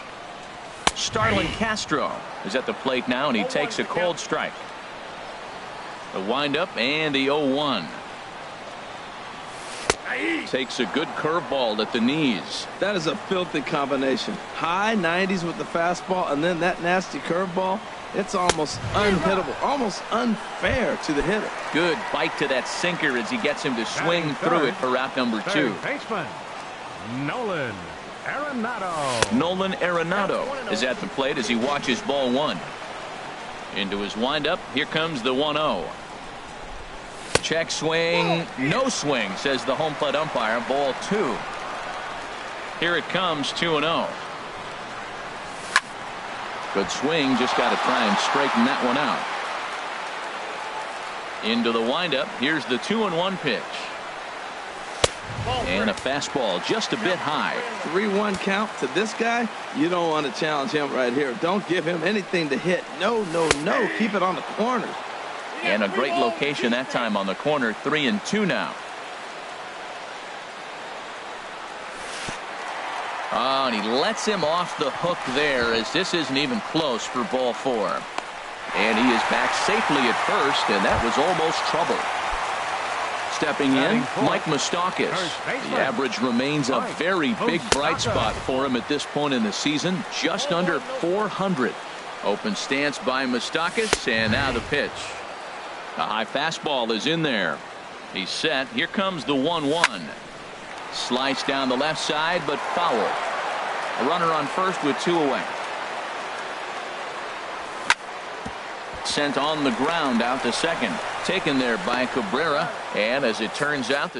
Starlin Castro is at the plate now, and he takes a cold strike. The windup and the 0-1. Takes a good curveball at the knees. That is a filthy combination. High 90s with the fastball, and then that nasty curveball. It's almost unhittable, almost unfair to the hitter. Good bite to that sinker as he gets him to swing through it for out number 2. Baseman Nolan Arenado. Nolan Arenado is at the plate as he watches ball 1. Into his windup, here comes the 1-0. Check swing, no swing, says the home plate umpire. Ball 2. Here it comes, 2-0. Good swing, just got to try and straighten that one out. Into the windup, here's the 2-1 pitch. And a fastball just a bit high. 3-1 count to this guy. You don't want to challenge him right here. Don't give him anything to hit. No, no, no. Keep it on the corners. And a great location that time on the corner. 3-2 now. Oh, and he lets him off the hook there as this isn't even close for ball 4. And he is back safely at first, and that was almost trouble. Stepping in, Mike Moustakas. The average remains a very big bright spot for him at this point in the season, just under 400. Open stance by Moustakas, and now the pitch. A high fastball is in there. He's set. Here comes the 1-1. Slice down the left side, but foul. A runner on first with 2 away. Sent on the ground out to second. Taken there by Cabrera. And as it turns out,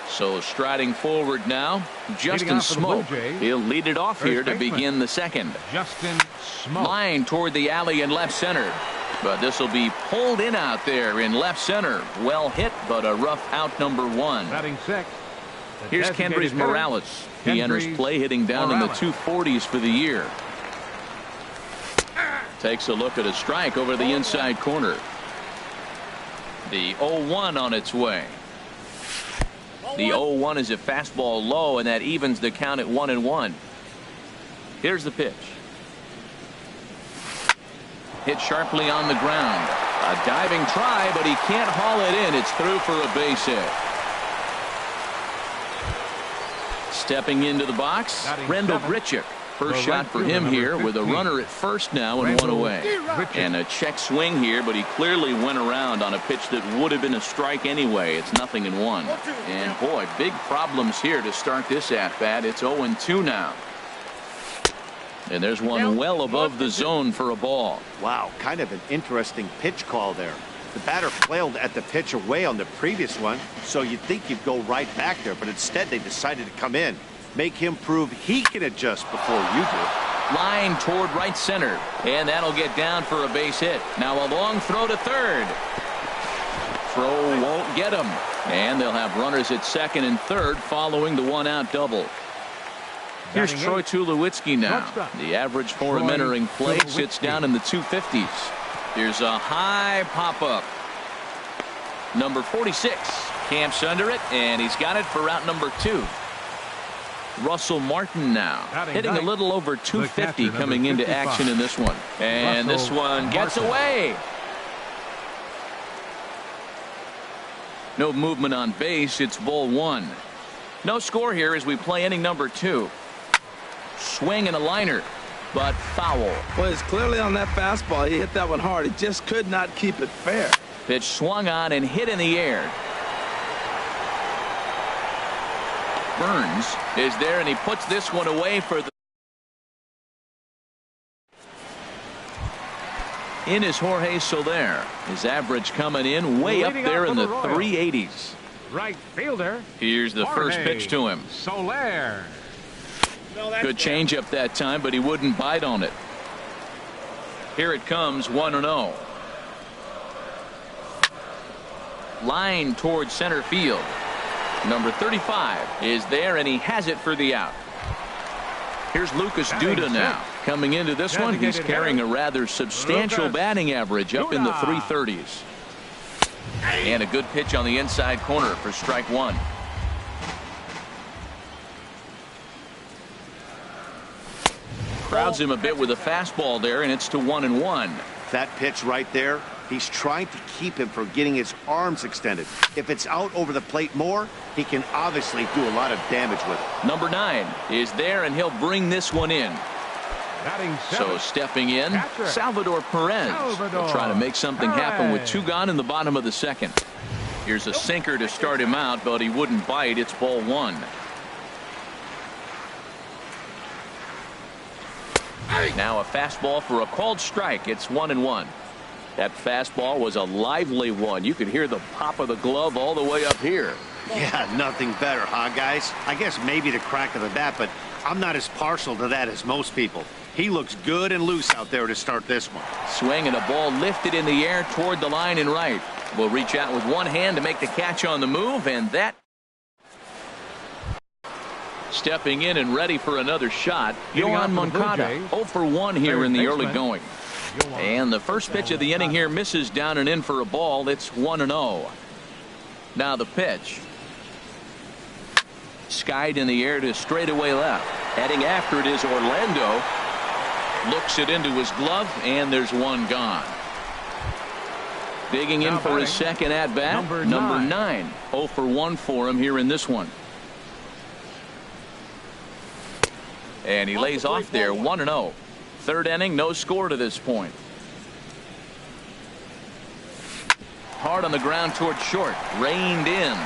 so striding forward now, Justin Smoke. He'll lead it off here to begin the second. Justin Smoke. Line toward the alley in left center. But this will be pulled in out there in left center. Well hit, but a rough out number 1. Batting 6. Here's Kendrys Morales. He enters play hitting down in the 240s for the year. Takes a look at a strike over the inside corner. The 0-1 on its way. The 0-1 is a fastball low, and that evens the count at 1-1. Here's the pitch. Hit sharply on the ground. A diving try, but he can't haul it in. It's through for a base hit. Stepping into the box, Rendell Grichuk. First shot for him here with a runner at first now and 1 away. And a check swing here, but he clearly went around on a pitch that would have been a strike anyway. It's 0-1. And boy, big problems here to start this at-bat. It's 0-2 now. And there's one well above the zone for a ball. Wow, kind of an interesting pitch call there. The batter flailed at the pitch away on the previous one, so you'd think he'd go right back there, but instead they decided to come in. Make him prove he can adjust before you do. Line toward right center, and that'll get down for a base hit. Now a long throw to third. Throw won't get him, and they'll have runners at second and third following the 1-out double. Here's Troy Tulowitzki now. The average for him entering play sits down in the 250s. Here's a high pop-up. Number 46 camps under it, and he's got it for out number 2. Russell Martin now hitting a little over 250 coming into action in this one. And this one gets away. No movement on base. It's ball 1. No score here as we play inning number 2. Swing and a liner, but foul. Well, it's clearly on that fastball. He hit that one hard. He just could not keep it fair. Pitch swung on and hit in the air. Burns is there, and he puts this one away for the In is Jorge Soler. His average coming in way up there in the 380s. Right fielder. Here's the first pitch to him. Soler. Good changeup that time, but he wouldn't bite on it. Here it comes, 1-0. Line towards center field. Number 35 is there, and he has it for the out. Here's Lucas Duda now. Coming into this one, he's carrying a rather substantial batting average up in the 330s. And a good pitch on the inside corner for strike one. Crowds him a bit with a fastball there, and it's to 1-1. That pitch right there, he's trying to keep him from getting his arms extended. If it's out over the plate more, he can obviously do a lot of damage with it. Number 9 is there, and he'll bring this one in. So stepping in, catcher, Salvador Perez. Will try to make something happen with 2 gone in the bottom of the second. Here's a sinker to start him out, but he wouldn't bite. It's ball 1. Now a fastball for a called strike. It's 1-1. That fastball was a lively one. You could hear the pop of the glove all the way up here. Yeah, nothing better, huh, guys? I guess maybe the crack of the bat, but I'm not as partial to that as most people. He looks good and loose out there to start this one. Swing and a ball lifted in the air toward the line and right. Will reach out with one hand to make the catch on the move, and that. Stepping in and ready for another shot, Yohan Moncada. 0 for 1 here in the early going. And the first pitch of the inning here misses down and in for a ball. It's 1-0. Now the pitch. Skied in the air to straightaway left. Heading after it is Orlando. Looks it into his glove, and there's one gone. Digging in for his second at bat. Number 9. 0 for 1 for him here in this one. And he lays off there, 1-0. Third inning, no score to this point. Hard on the ground towards short. Reined in.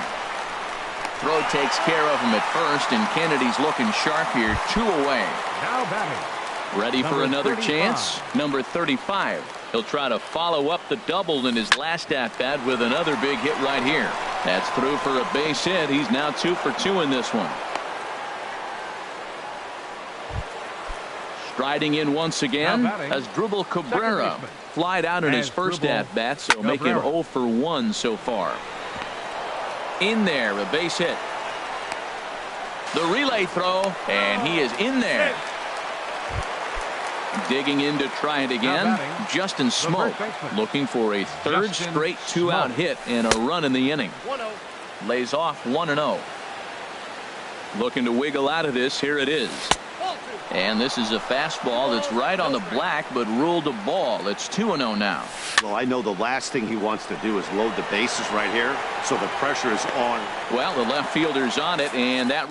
Throw takes care of him at first, and Kennedy's looking sharp here. 2 away. Now batting. Ready for another chance. Number 35. He'll try to follow up the double in his last at-bat with another big hit right here. That's through for a base hit. He's now 2 for 2 in this one. Striding in once again as Drupal Cabrera. Flied out in his first at-bat, so making 0 for 1 so far. In there, a base hit. The relay throw, and he is in there. Digging in to try it again. Justin Smoak looking for a third straight 2-out hit and a run in the inning. Lays off 1-0. Looking to wiggle out of this. Here it is. And this is a fastball that's right on the black, but ruled a ball. It's 2-0 now. Well, I know the last thing he wants to do is load the bases right here, so the pressure is on. Well, the left fielder's on it, and that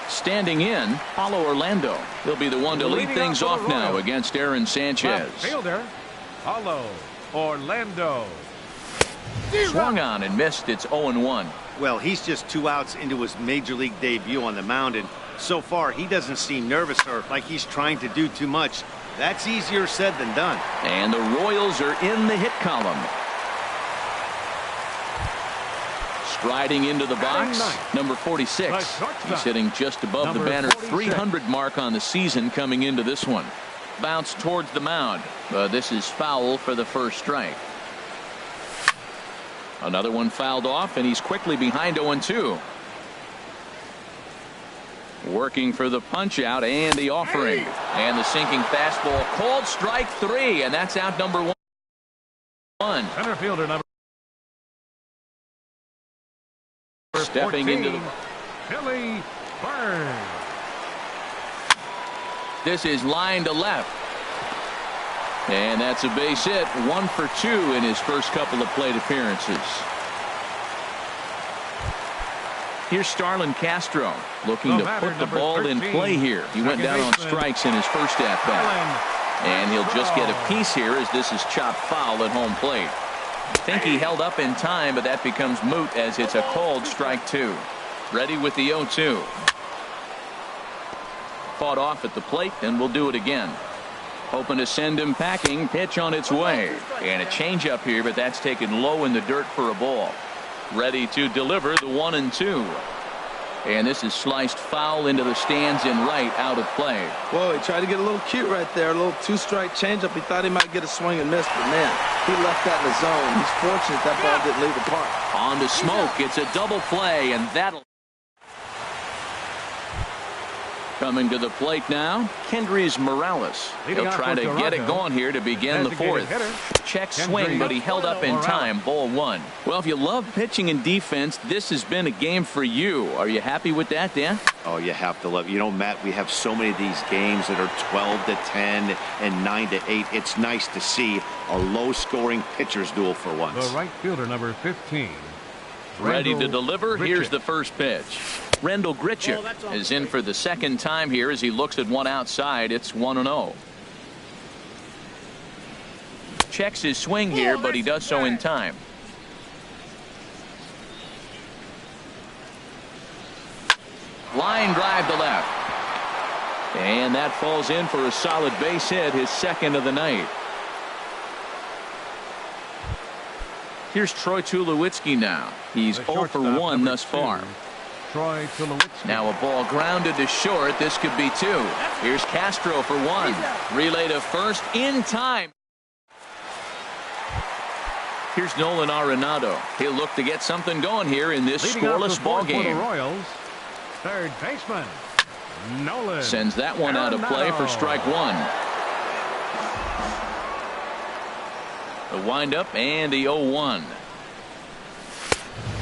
standing in, Paulo Orlando. He'll be the one to lead things off now against Aaron Sanchez. Left fielder, Paulo Orlando. Swung on and missed. It's 0-1. Well, he's just 2 outs into his major league debut on the mound, and so far he doesn't seem nervous or like he's trying to do too much. That's easier said than done. And the Royals are in the hit column. Striding into the box, number 46. He's hitting just above the banner 300 mark on the season coming into this one. Bounce towards the mound, but this is foul for the first strike. Another one fouled off, and he's quickly behind 0-2. Working for the punch out and the offering. And the sinking fastball called strike 3, and that's out number 1. Center fielder number stepping 14, into the Billy Burns. This is line to left. And that's a base hit. 1 for 2 in his first couple of plate appearances. Here's Starlin Castro looking to put the ball 13, in play here. He went down on strikes in his first at bat. And he'll just get a piece here as this is chopped foul at home plate. I think he held up in time, but that becomes moot as it's a called strike 2. Ready with the 0-2. fought off at the plate, and will do it again. Hoping to send him packing. Pitch on its way. And a changeup here, but that's taken low in the dirt for a ball. Ready to deliver the 1-2. And this is sliced foul into the stands in right, out of play. Whoa, he tried to get a little cute right there. A little two-strike changeup. He thought he might get a swing and miss, but man, he left that in the zone. He's fortunate that ball didn't leave the park. On to Smoke. It's a double play, and that'll... Coming to the plate now, Kendrys Morales. He'll try to get it going here to begin the fourth. Check swing, but he held up in time. Ball one. Well, if you love pitching and defense, this has been a game for you. Are you happy with that, Dan? Oh, you have to love it. You know, Matt, we have so many of these games that are 12-10 and 9-8. It's nice to see a low-scoring pitcher's duel for once. The right fielder, number 15. Ready to deliver. Here's the first pitch. Rendell Grichuk is in for the second time here as he looks at one outside. It's 1-0. Checks his swing here, but he does so in time. Line drive to left. And that falls in for a solid base hit, his second of the night. Here's Troy Tulowitzki now. He's 0 for 1 thus far. Troy Tulowitzki. Now a ball grounded to short. This could be 2. Here's Castro for 1. Relay to first in time. Here's Nolan Arenado. He'll look to get something going here in this scoreless ball game. For the Royals, third baseman Nolan sends that one out of play for strike one. The windup and the 0-1.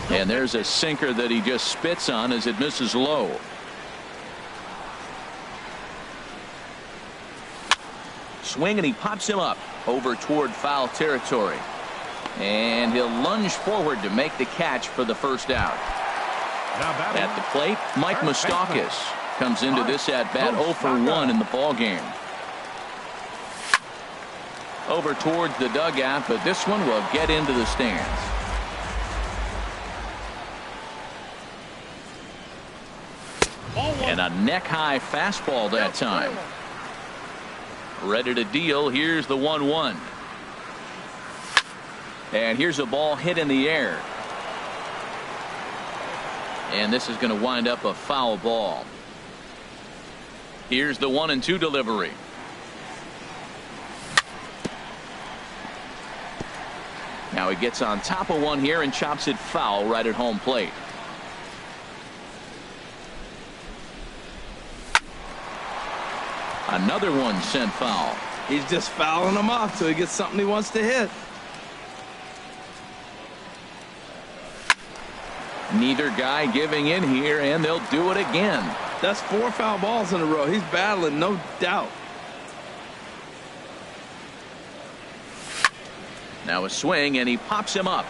And there's a sinker that he just spits on as it misses low. Swing, and he pops him up over toward foul territory. And he'll lunge forward to make the catch for the first out. At the plate, Mike Moustakas comes into this at-bat 0 for 1 in the ball game. Over towards the dugout, but this one will get into the stands. And a neck-high fastball that time. Ready to deal. Here's the 1-1. And here's a ball hit in the air. And this is going to wind up a foul ball. Here's the 1-2 delivery. Now he gets on top of one here and chops it foul right at home plate. Another one sent foul. He's just fouling them off till he gets something he wants to hit. Neither guy giving in here, and they'll do it again. That's 4 foul balls in a row. He's battling, no doubt. Now a swing, and he pops him up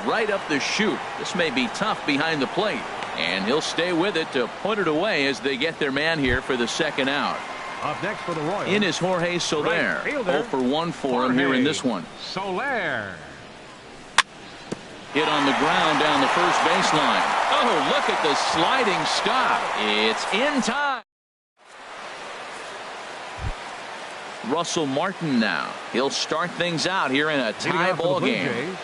right up the chute. This may be tough behind the plate, and he'll stay with it to put it away as they get their man here for the second out. Up next for the Royals, in is Jorge Soler. 0 for 1 for him here in this one. Soler. Hit on the ground down the first baseline. Oh, look at the sliding stop. It's in time. Russell Martin now. He'll start things out here in a tie ball game. Jays,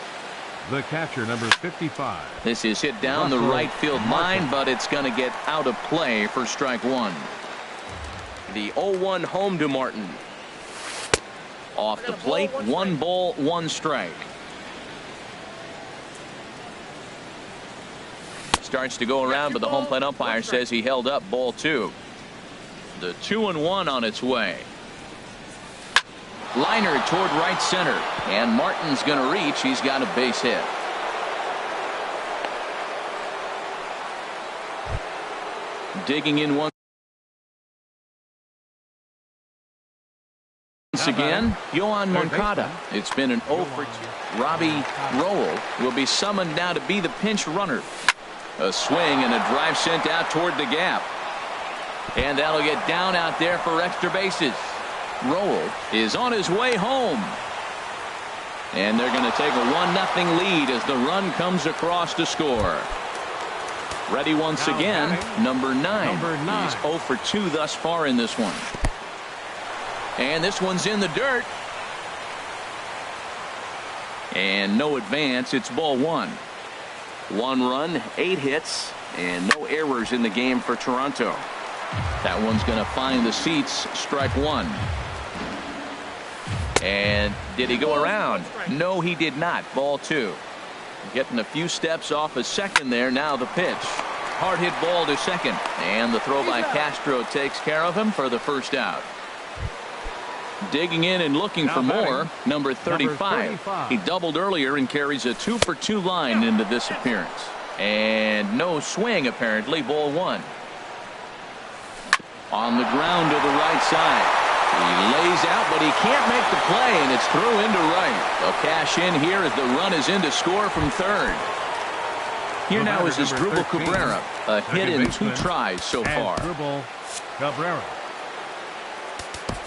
the catcher, number 55. This is hit down the right field line, but it's going to get out of play for strike one. The 0-1 home to Martin. Off the plate, 1 ball, 1 strike. Starts to go around, but the home plate umpire says he held up ball 2. The 2-1 on its way. Liner toward right center, and Martin's going to reach. He's got a base hit. Digging in once again, Yohan Moncada. It's been an 0 for 2. Robbie Rowell will be summoned now to be the pinch runner. A swing and a drive sent out toward the gap. And that'll get down out there for extra bases. Rowell is on his way home. And they're going to take a 1-0 lead as the run comes across to score. Ready once Now again, batting, number 9. number 9. He's 0 for 2 thus far in this one. And this one's in the dirt. And no advance. It's ball 1. 1 run, 8 hits, and no errors in the game for Toronto. That one's going to find the seats. Strike 1. And did he go around? No, he did not. Ball 2. Getting a few steps off his second there. Now the pitch. Hard hit ball to second. And the throw by Castro takes care of him for the first out. Digging in and looking for more, number 35. He doubled earlier and carries a 2 for 2 line into this appearance. And no swing apparently. Ball 1. On the ground to the right side. He lays out, but he can't make the play, and it's through into right. They'll cash in here as the run is in to score from third. Here now is Asdrubal Cabrera, a hit in 2 tries so far. Cabrera.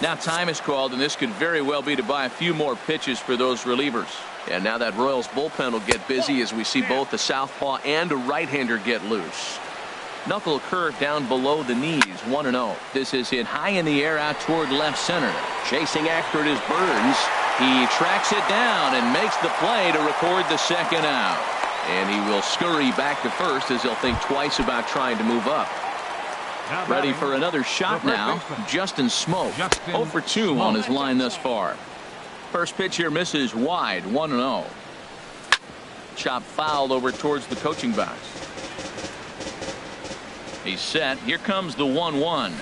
Now time is called, and this could very well be to buy a few more pitches for those relievers. And now that Royals bullpen will get busy as we see both the southpaw and a right-hander get loose. Knuckle curve down below the knees, 1-0. This is hit high in the air out toward left center. Chasing after it is Burns. He tracks it down and makes the play to record the second out. And he will scurry back to first as he'll think twice about trying to move up. Ready for another shot now. Justin Smoke. 0 for 2 on his line thus far. First pitch here misses wide, 1-0. Chop fouled over towards the coaching box. He's set. Here comes the 1-1.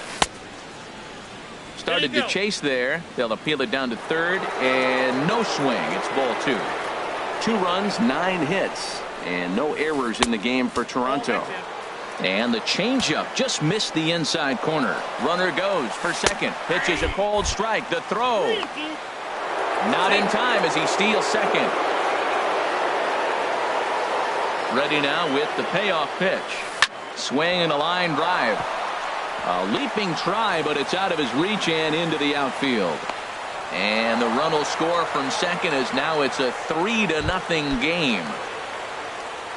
Started to chase there. They'll appeal it down to third, and no swing. It's ball 2. 2 runs, 9 hits, and no errors in the game for Toronto. And the changeup just missed the inside corner. Runner goes for second. Pitches a cold strike. The throw. Not in time as he steals second. Ready now with the payoff pitch. Swing and a line drive. A leaping try, but it's out of his reach and into the outfield. And the run will score from second as now it's a 3-0 game.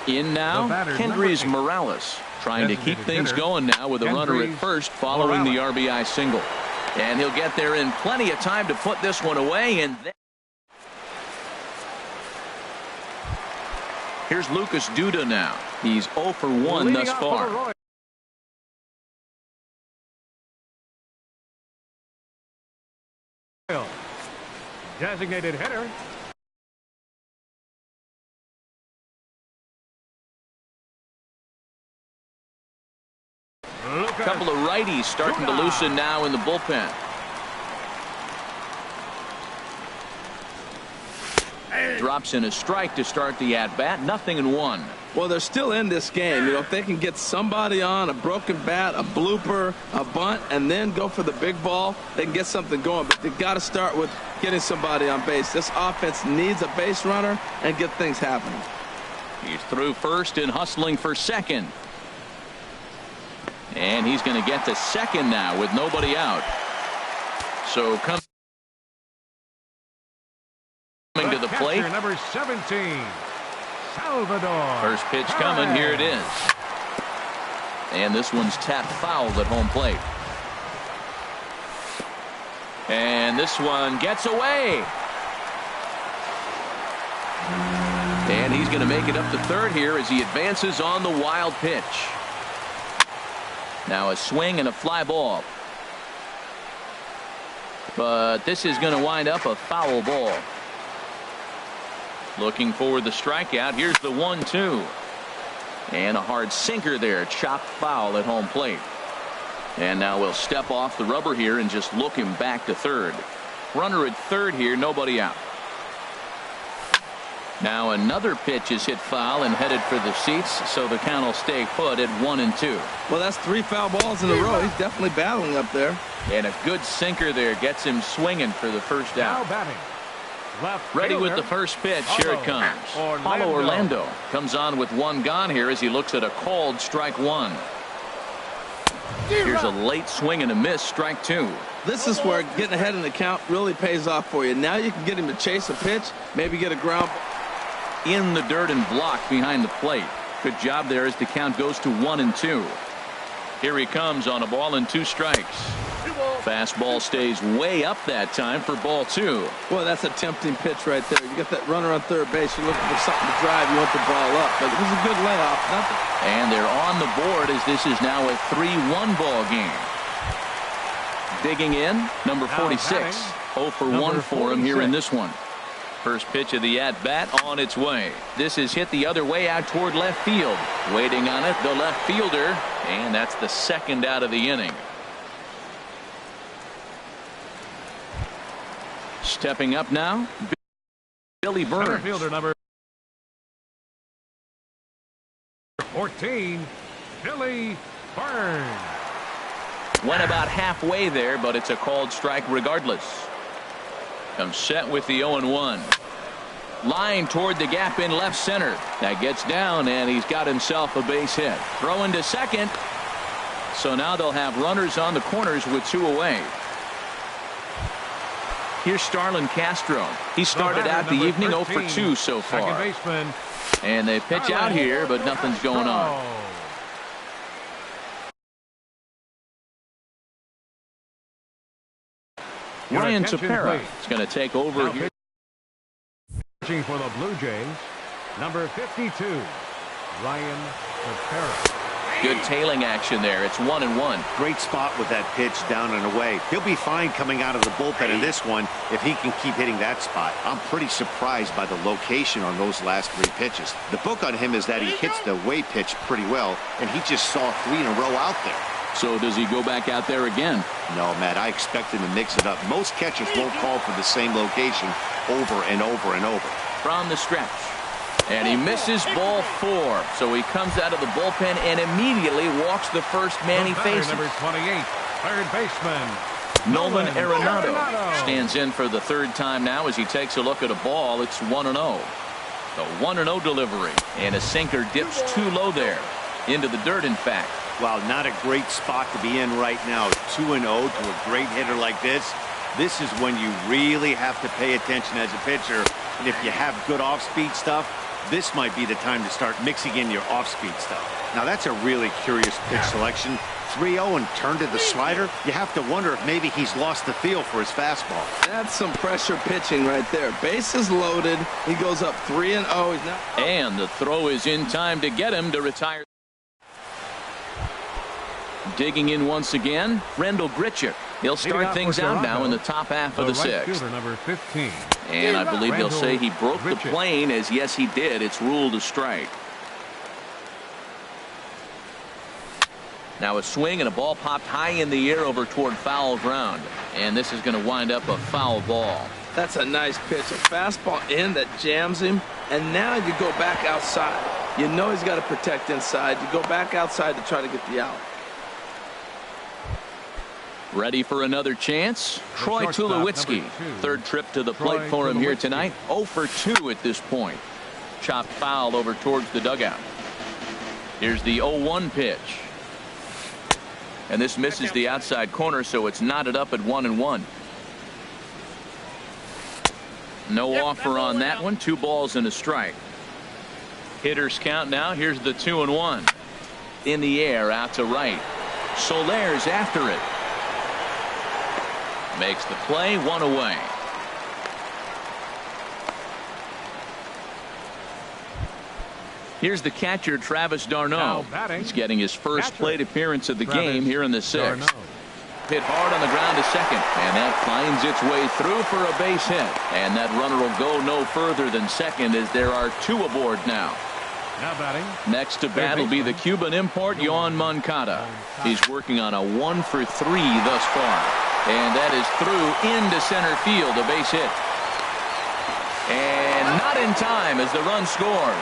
In now, Kendrys Morales. Trying to keep things going now with a runner at first following the RBI single. And he'll get there in plenty of time to put this one away. And then here's Lucas Duda now. He's 0 for 1 thus far. Designated hitter. A couple of righties starting to loosen now in the bullpen. Drops in a strike to start the at-bat. 0-1. Well, they're still in this game. You know, if they can get somebody on, a broken bat, a blooper, a bunt, and then go for the big ball, they can get something going. But they've got to start with getting somebody on base. This offense needs a base runner and get things happening. He's through first and hustling for second. And he's going to get to second now with nobody out. So coming to the plate. Number 17, Salvador. First pitch coming. Here it is. And this one's tapped foul at home plate. And this one gets away. And he's going to make it up to third here as he advances on the wild pitch. Now a swing and a fly ball. But this is going to wind up a foul ball. Looking for the strikeout. Here's the 1-2. And a hard sinker there. Chopped foul at home plate. And now we'll step off the rubber here and just look him back to third. Runner at third here. Nobody out. Now another pitch is hit foul and headed for the seats, so the count will stay put at 1-2. Well, that's 3 foul balls in a row. He's definitely battling up there. And a good sinker there gets him swinging for the first out. Now batting. Left Ready fielder, with the first pitch. Here it comes. Paulo Orlando comes on with 1 gone here as he looks at a called strike 1. Here's a late swing and a miss. Strike 2. This is where getting ahead in the count really pays off for you. Now you can get him to chase a pitch, maybe get a ground in the dirt and blocked behind the plate. Good job there as the count goes to 1-2. Here he comes on a ball and 2 strikes. Fastball stays way up that time for ball 2. Boy, that's a tempting pitch right there. You got that runner on third base. You're looking for something to drive. You want the ball up. But it was a good layoff. And they're on the board as this is now a 3-1 ball game. Digging in, number 46. 0 for 1 for him here in this one. First pitch of the at-bat on its way. This is hit the other way out toward left field. Waiting on it, the left fielder. And that's the second out of the inning. Stepping up now, Billy Burns. Center fielder number 14, Billy Burns. Went about halfway there, but it's a called strike regardless. Comes set with the 0-1. Line toward the gap in left center. That gets down, and he's got himself a base hit. Throwing to second. So now they'll have runners on the corners with 2 away. Here's Starlin Castro. He started out the evening 0 for 2 so far. And they pitch out here, but nothing's going on. Ryan Tepera is going to take over here. Pitching for the Blue Jays, number 52, Ryan Tepera. Good tailing action there. It's 1-1. Great spot with that pitch down and away. He'll be fine coming out of the bullpen in this one if he can keep hitting that spot. I'm pretty surprised by the location on those last 3 pitches. The book on him is that he hits the away pitch pretty well, and he just saw 3 in a row out there. So does he go back out there again? No, Matt, I expect him to mix it up. Most catchers won't call for the same location over and over and over. From the stretch. And he misses ball 4. So he comes out of the bullpen and immediately walks the first man he faces. Number 28, third baseman Nolan Arenado stands in for the 3rd time now as he takes a look at a ball. It's 1-0. The 1-0 delivery. And a sinker dips too low there. Into the dirt, in fact. Wow, not a great spot to be in right now. 2-0 to a great hitter like this. This is when you really have to pay attention as a pitcher. And if you have good off-speed stuff, this might be the time to start mixing in your off-speed stuff. Now, that's a really curious pitch selection. 3-0 and turned to the slider. You have to wonder if maybe he's lost the feel for his fastball. That's some pressure pitching right there. Bases loaded. He goes up 3-0. He's not. And the throw is in time to get him to retire. Digging in once again, Rendell Grichuk. He'll start things out now in the top half of the 6th. Number 15. And I believe they'll say he broke the plane, as yes he did. It's ruled a strike. Now a swing and a ball popped high in the air over toward foul ground. And this is going to wind up a foul ball. That's a nice pitch. A fastball in that jams him. And now you go back outside. You know he's got to protect inside. You go back outside to try to get the out. Ready for another chance? Troy Tulowitzki. 3rd trip to the plate for him here tonight. 0 for 2 at this point. Chopped foul over towards the dugout. Here's the 0-1 pitch. And this misses the outside corner, so it's knotted up at 1-1. No offer on that one. 2 balls and a strike. Hitters count now. Here's the 2-1. In the air, out to right. Soler's after it. Makes the play, 1 away. Here's the catcher, Travis d'Arnaud. He's getting his first plate appearance of the game here in the 6th. Hit hard on the ground to second, and that finds its way through for a base hit. And that runner will go no further than second as there are 2 aboard now. Next to bat will be the Cuban import, Yoan Moncada. He's working on a 1 for 3 thus far. And that is through into center field, a base hit. And not in time as the run scores.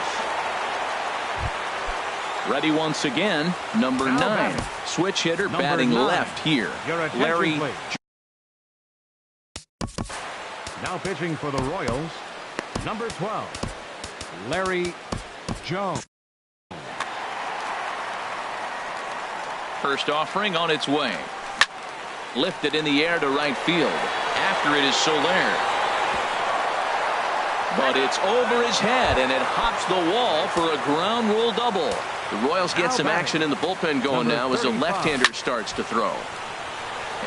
Ready once again, number 9. Switch hitter batting left here. Larry. Now pitching for the Royals, number 12, Larry Jones. First offering on its way. Lifted in the air to right field. After it is Soler. but it's over his head, and it hops the wall for a ground rule double. The Royals get some action in the bullpen going now as a left-hander starts to throw.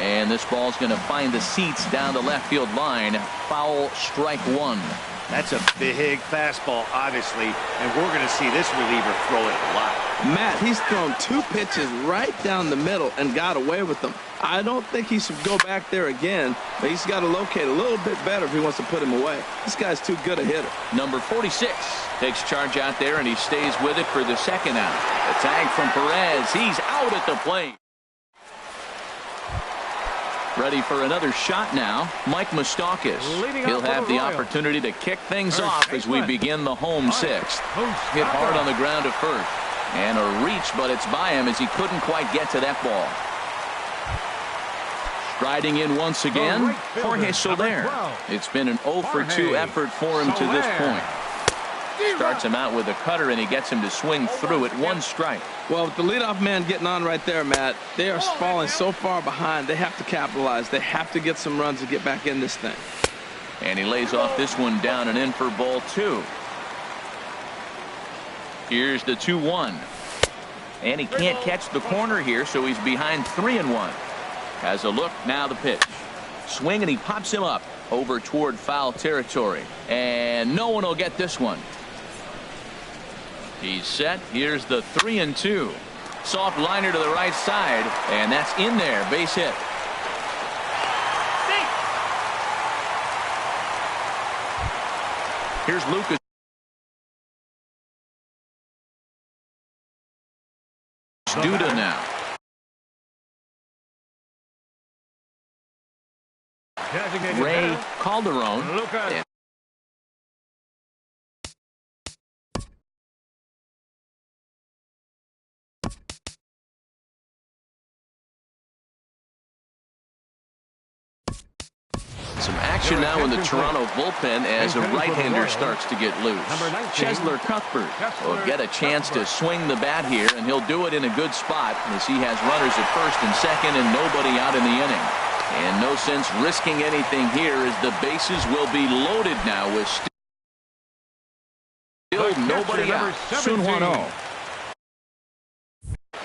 And this ball's going to find the seats down the left field line. Foul, strike one. That's a big fastball, obviously, and we're going to see this reliever throw it a lot. Matt, he's thrown 2 pitches right down the middle and got away with them. I don't think he should go back there again, but he's got to locate a little bit better if he wants to put him away. This guy's too good a hitter. Number 46 takes charge out there, and he stays with it for the second out. The tag from Perez. He's out at the plate. Ready for another shot now, Mike Moustakas. He'll have the opportunity to kick things off as we begin the home 6th. Hit hard on the ground at first. And a reach, but it's by him as he couldn't quite get to that ball. Striding in once again, Jorge Soler. It's been an 0 for 2 effort for him to this point. Starts him out with a cutter, and he gets him to swing through it. 1 strike. Well, with the leadoff man getting on right there, Matt, they are falling so far behind. They have to capitalize. They have to get some runs to get back in this thing. And he lays off this one down and in for ball 2. Here's the 2-1. And he can't catch the corner here, so he's behind 3-1. Has a look, now the pitch. Swing, and he pops him up over toward foul territory. And no one will get this one. He's set. Here's the 3-2. Soft liner to the right side, and that's in there. Base hit. Here's Lucas. Duda now. Ray Calderon. Some action now in the Toronto bullpen as a right-hander starts to get loose. Chesler Cuthbert will get a chance to swing the bat here, and he'll do it in a good spot as he has runners at first and second and nobody out in the inning. And no sense risking anything here as the bases will be loaded now with still nobody out. Sunhwano.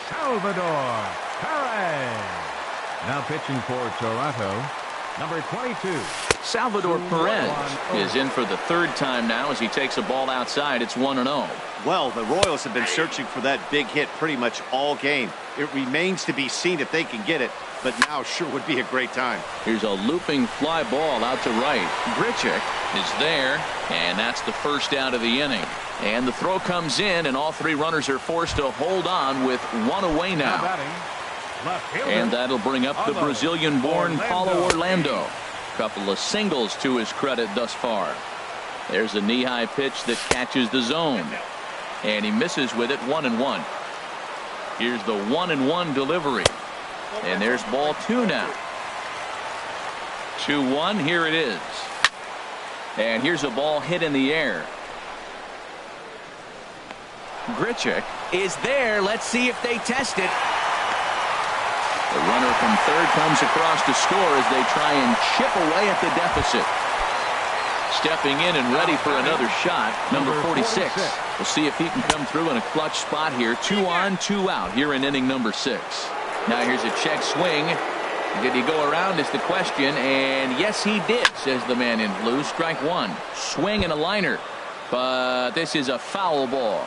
Salvador Perez. Now pitching for Toronto, number 22. Salvador Perez is in for the 3rd time now as he takes a ball outside. It's 1-0. Well, the Royals have been searching for that big hit pretty much all game. It remains to be seen if they can get it, but now sure would be a great time. Here's a looping fly ball out to right. Grichuk is there, and that's the first out of the inning. And the throw comes in, and all 3 runners are forced to hold on with 1 away now. And that'll bring up the Brazilian-born Paulo Orlando. Couple of singles to his credit thus far. There's a knee-high pitch that catches the zone. And he misses with it. 1-1. Here's the 1-1 delivery. And there's ball 2 now. 2-1. Here it is. And here's a ball hit in the air. Grichuk is there. Let's see if they test it. The runner from third comes across to score as they try and chip away at the deficit. Stepping in and ready for another shot, number 46. We'll see if he can come through in a clutch spot here. 2 on, 2 out here in inning number 6. Now here's a check swing. Did he go around is the question, and yes he did, says the man in blue. Strike 1. Swing and a liner, but this is a foul ball.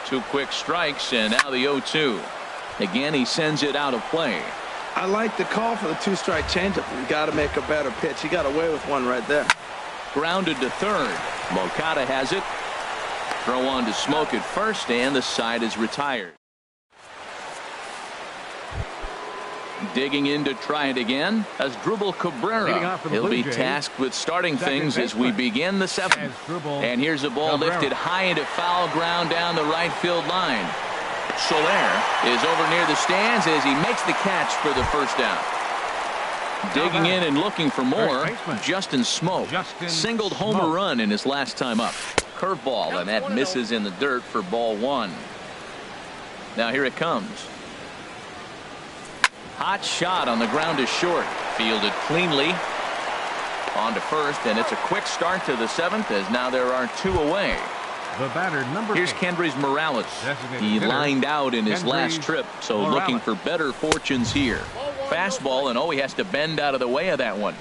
2 quick strikes, and now the 0-2. Again, he sends it out of play. I like the call for the 2-strike changeup. You got to make a better pitch. He got away with one right there. Grounded to third. Moncada has it. Throw on to Smoke at first, and the side is retired. Digging in to try it again as Drupal Cabrera. He'll be tasked with starting things as we begin the 7th. And here's a ball lifted high into foul ground down the right field line. Soler is over near the stands as he makes the catch for the first down. Digging in and looking for more, Justin Smoke singled home a run in his last time up. Curveball, and that misses in the dirt for ball 1. Now here it comes. Hot shot on the ground to short. Fielded cleanly. On to first, and it's a quick start to the 7th as now there are 2 away. The batter, number Here's 8. Kendrys Morales. Designated He hitter, lined out in his Kendrys last trip, so Morales. looking for better fortunes here. Fastball, and he has to bend out of the way of that one.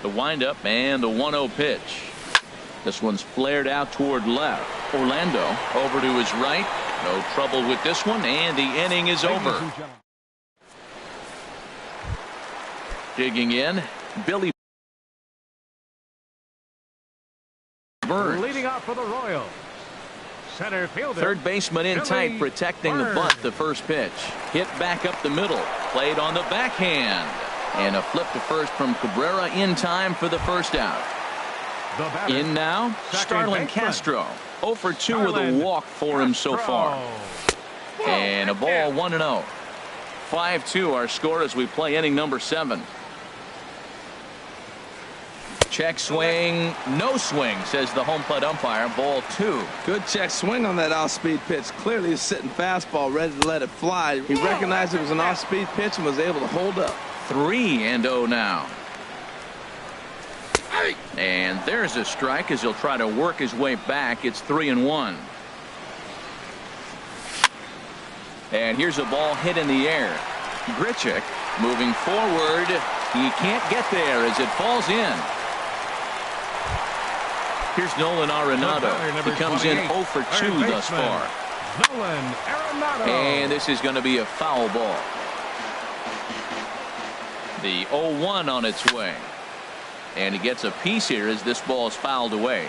The windup and the 1-0 pitch. This one's flared out toward left. Orlando over to his right. No trouble with this one, and the inning is over. Digging in, Billy Burns. Leading off for the Royals. Center fielder. Third baseman in Billy tight, protecting the bunt. The first pitch. Hit back up the middle. Played on the backhand. And a flip to first from Cabrera in time for the first out. The batter, In now, Starlin baseman. Castro. 0 for 2 with a walk for him so far. And a ball 1-0. 5-2 our score as we play inning number 7. Check swing, no swing, says the home plate umpire. Ball 2. Good check swing on that off-speed pitch. Clearly a sitting fastball ready to let it fly. He recognized it was an off-speed pitch and was able to hold up. 3-0 now. And there's a strike as he'll try to work his way back. It's 3-1. And here's a ball hit in the air. Grichuk moving forward. He can't get there as it falls in. Here's Nolan Arenado. He comes in 0 for 2 thus far. Nolan Arenado. And this is going to be a foul ball. The 0-1 on its way. And he gets a piece here as this ball is fouled away.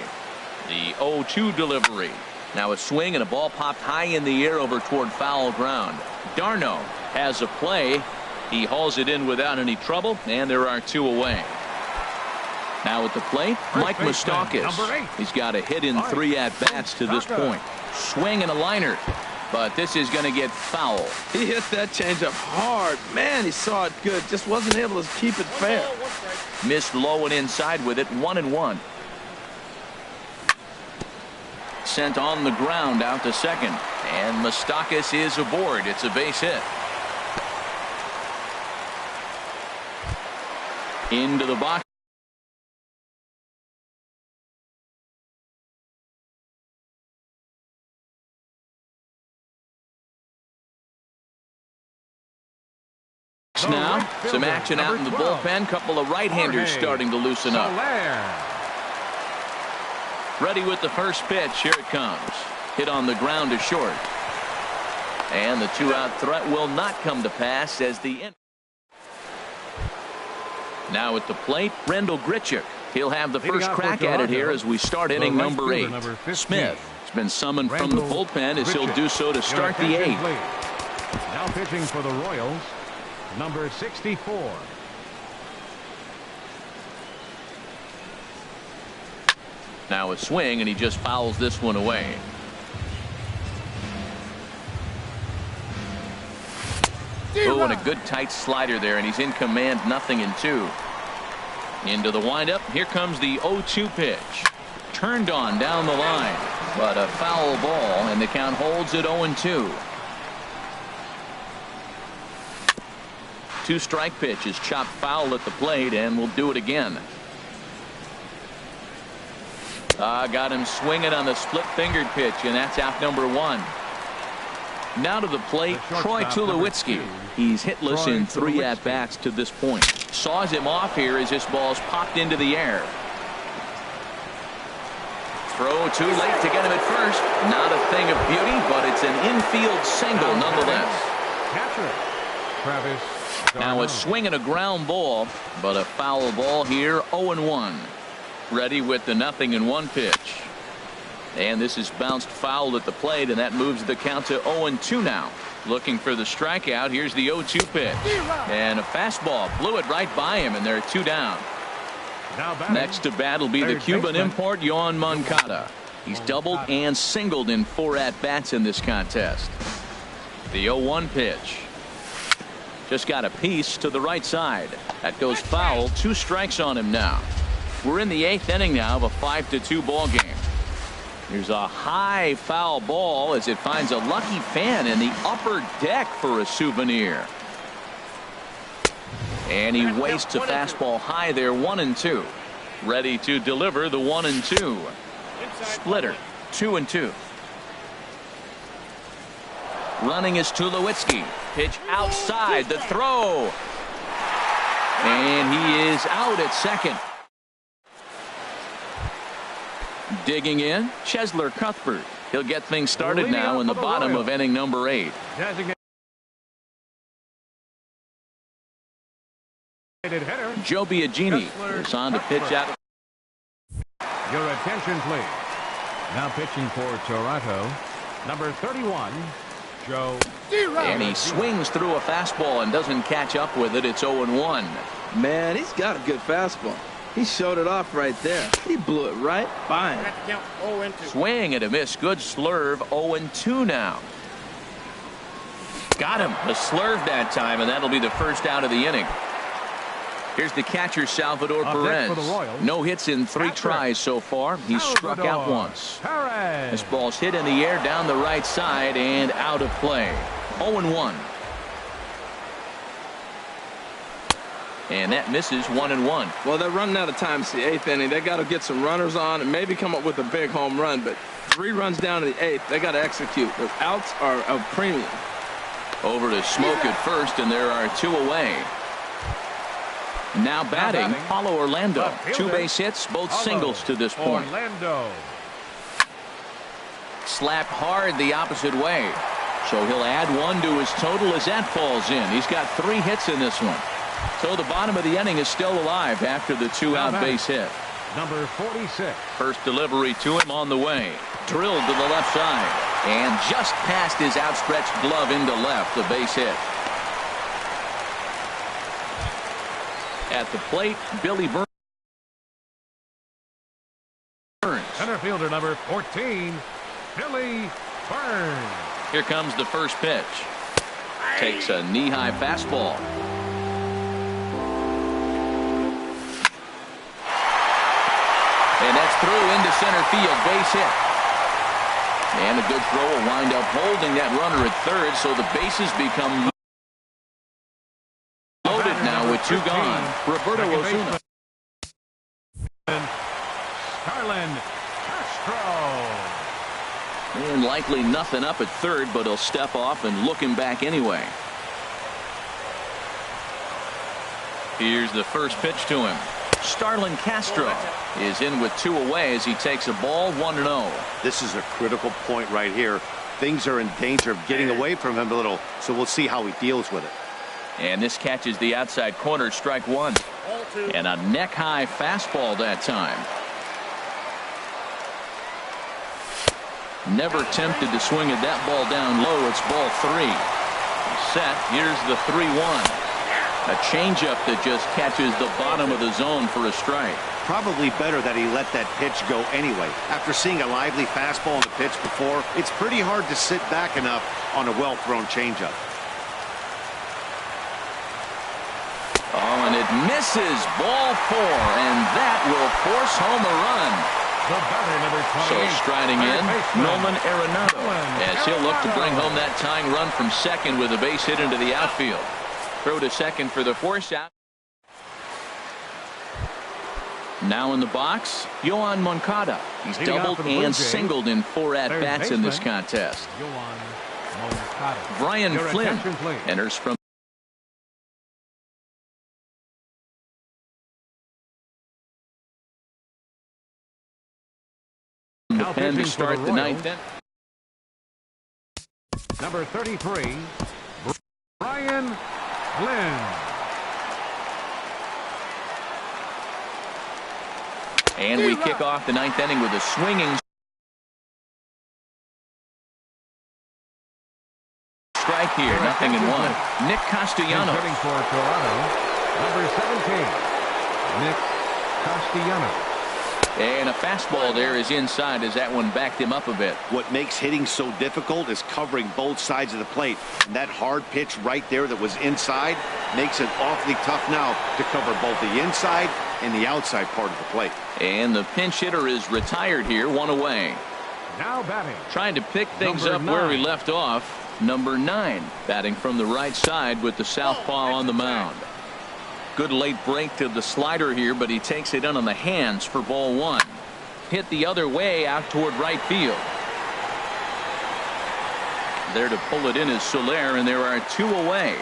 The 0-2 delivery. Now a swing and a ball popped high in the air over toward foul ground. Darno has a play. He hauls it in without any trouble, and there are 2 away. Now at the plate, Mike Moustakas. He's got a hit in 3 at-bats to this point. Swing and a liner, but this is going to get foul. He hit that changeup hard. Man, he saw it good. Just wasn't able to keep it fair. Missed low and inside with it. 1-1. Sent on the ground out to second, and Moustakas is aboard. It's a base hit. Into the box. Now, some action out in the bullpen. Couple of right-handers starting to loosen up. Ready with the first pitch. Here it comes. Hit on the ground to short. And the 2-out threat will not come to pass as the end. Now at the plate, Rendell Grichuk. He'll have the first crack at it here as we start inning number 8. Smith has been summoned from the bullpen as he'll do so to start the 8th. Now pitching for the Royals, number 64. Now a swing, and he just fouls this one away. Oh, and a good tight slider there, and he's in command. 0-2. Into the windup. Here comes the 0-2 pitch. Turned on down the line, but a foul ball, and the count holds at 0-2. 2-strike pitch is chopped foul at the plate, and we'll do it again. Got him swinging on the split-fingered pitch, and that's out number 1. Now to the plate, Troy Tulowitzki. He's hitless in 3 at-bats to this point. Saws him off here as this ball's popped into the air. Throw too late to get him at first. Not a thing of beauty, but it's an infield single nonetheless. Catcher, Travis. Now a swing and a ground ball, but a foul ball here. 0-1. Ready with the 0-1 pitch. And this is bounced foul at the plate, and that moves the count to 0-2 now. Looking for the strikeout. Here's the 0-2 pitch. And a fastball blew it right by him, and they're 2 down. Next to bat will be the Cuban import, Yoan Moncada. He's doubled and singled in 4 at-bats in this contest. The 0-1 pitch. Just got a piece to the right side. That goes foul. 2 strikes on him now. We're in the 8th inning now of a 5-2 ball game. Here's a high foul ball as it finds a lucky fan in the upper deck for a souvenir. And he wastes a fastball high there, 1-2. Ready to deliver the 1-2. Splitter, 2-2. Running is Tulowitzki. Pitch outside, the throw. And he is out at second. Digging in, Chesler Cuthbert. He'll get things started now in the bottom of inning number 8. Joe Biagini is on to pitch out. Your attention, please. Now pitching for Toronto, number 31, Joe. And he swings through a fastball and doesn't catch up with it. It's 0-1. Man, he's got a good fastball. He showed it off right there. He blew it right by him. Swing and a miss. Good slurve. 0-2 now. Got him. A slurve that time, and that'll be the first out of the inning. Here's the catcher, Salvador Perez. No hits in 3 tries so far. He's struck out once. This ball's hit in the air down the right side and out of play. 0-1. And that misses 1-1. Well, they're running out of time. It's the 8th inning. They got to get some runners on and maybe come up with a big home run. But 3 runs down to the 8th. They got to execute. Those outs are a premium. Over to Smoke at first, and there are 2 away. Now batting, Paulo Orlando. 2 base hits, both singles to this point. Orlando. Slapped hard the opposite way. So he'll add 1 to his total as that falls in. He's got 3 hits in this one. So the bottom of the inning is still alive after the 2-out base hit. Number 46. First delivery to him on the way. Drilled to the left side. And just past his outstretched glove into left, the base hit. At the plate, Billy Burns. Center fielder number 14, Billy Burns. Here comes the first pitch. Takes a knee-high fastball. And that's through into center field, base hit. And a good throw will wind up holding that runner at third, so the bases become loaded now with 2 gone. Roberto Osuna. Starlin Castro. And likely nothing up at third, but he'll step off and look him back anyway. Here's the first pitch to him. Starlin Castro is in with 2 away as he takes a ball, 1-0. This is a critical point right here. Things are in danger of getting away from him a little, so we'll see how he deals with it. And this catches the outside corner, strike 1. And a neck-high fastball that time. Never tempted to swing at that ball down low. It's ball 3. Set. Here's the 3-1. A changeup that just catches the bottom of the zone for a strike. Probably better that he let that pitch go anyway. After seeing a lively fastball on the pitch before, it's pretty hard to sit back enough on a well-thrown changeup. Oh, and it misses. Ball 4, and that will force home a run. So striding in, Nolan Arenado, as he'll look to bring home that tying run from second with a base hit into the outfield. Throw to second for the force out. Now in the box, Yoan Moncada. He's doubled and singled in 4 at-bats in this contest. Brian Flynn enters from the pen to start the 9th. Number 33, Brian Flynn. And we kick off the 9th inning with a swinging strike here. Nothing in 1. Nick Castellanos. Hitting for Toronto, number 17, Nick Castellanos. And a fastball there is inside as that one backed him up a bit. What makes hitting so difficult is covering both sides of the plate. And that hard pitch right there that was inside makes it awfully tough now to cover both the inside and the outside part of the plate. And the pinch hitter is retired here, 1 away. Now batting. Trying to pick things up where he left off. Number 9 batting from the right side with the southpaw on the mound. Good late break to the slider here, but he takes it in on the hands for ball one. Hit the other way out toward right field. There to pull it in is Soler, and there are two away.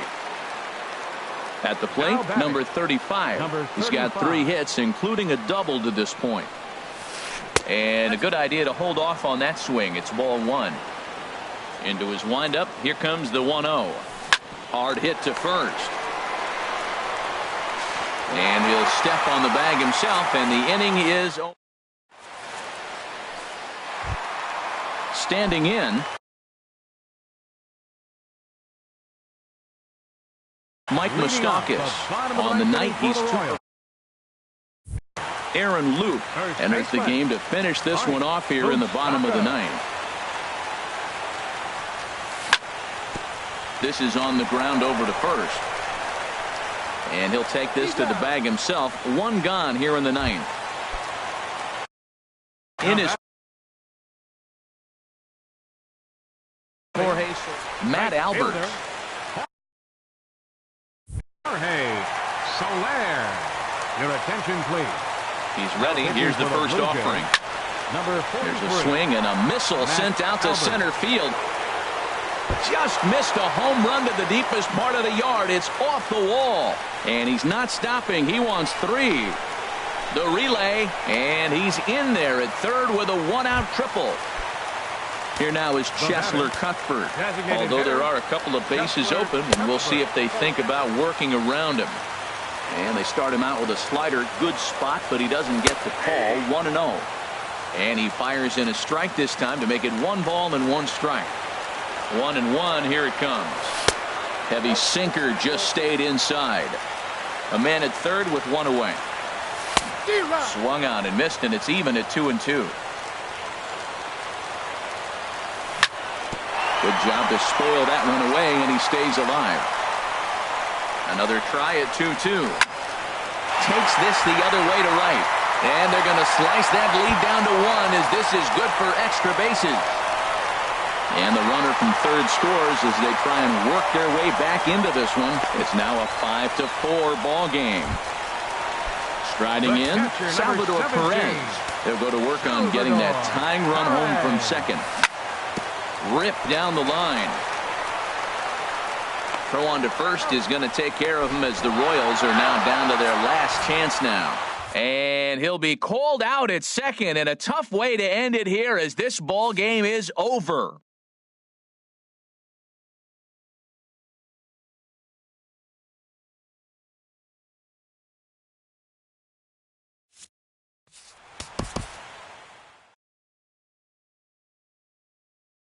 At the plate, number 35. He's got 3 hits, including a double to this point. And a good idea to hold off on that swing. It's ball one. Into his windup. Here comes the 1-0. Hard hit to first. And he'll step on the bag himself, and the inning is over. Standing in, Mike Moustakas. On the night, he's Aaron Luke enters the game to finish this one off here in the bottom of the ninth. This is on the ground over to first. And he'll take this to the bag himself. 1 gone here in the ninth. In his Matt Albert. Jorge Soler. Your attention, please. He's ready. Here's the first offering. There's a swing and a missile sent out to center field. Just missed a home run to the deepest part of the yard. It's off the wall. And he's not stopping. He wants 3. The relay, and he's in there at third with a 1-out triple. Here now is Cheslor Cuthbert. Although there are a couple of bases open, and we'll see if they think about working around him. And they start him out with a slider. Good spot, but he doesn't get the call. 1-0. And he fires in a strike this time to make it 1 ball and 1 strike. 1-1. Here it comes. Heavy sinker just stayed inside. A man at third with 1 away. Swung on and missed, and it's even at 2-2. Good job to spoil that one away, and he stays alive. Another try at 2-2. Takes this the other way to right. And they're going to slice that lead down to 1 as this is good for extra bases. And the runner from third scores as they try and work their way back into this one. It's now a 5-4 ball game. Striding in, Salvador Perez. They'll go to work on getting that tying run home from second. Ripped down the line. Throw on to first is going to take care of him as the Royals are now down to their last chance now. And he'll be called out at second, and a tough way to end it here as this ball game is over.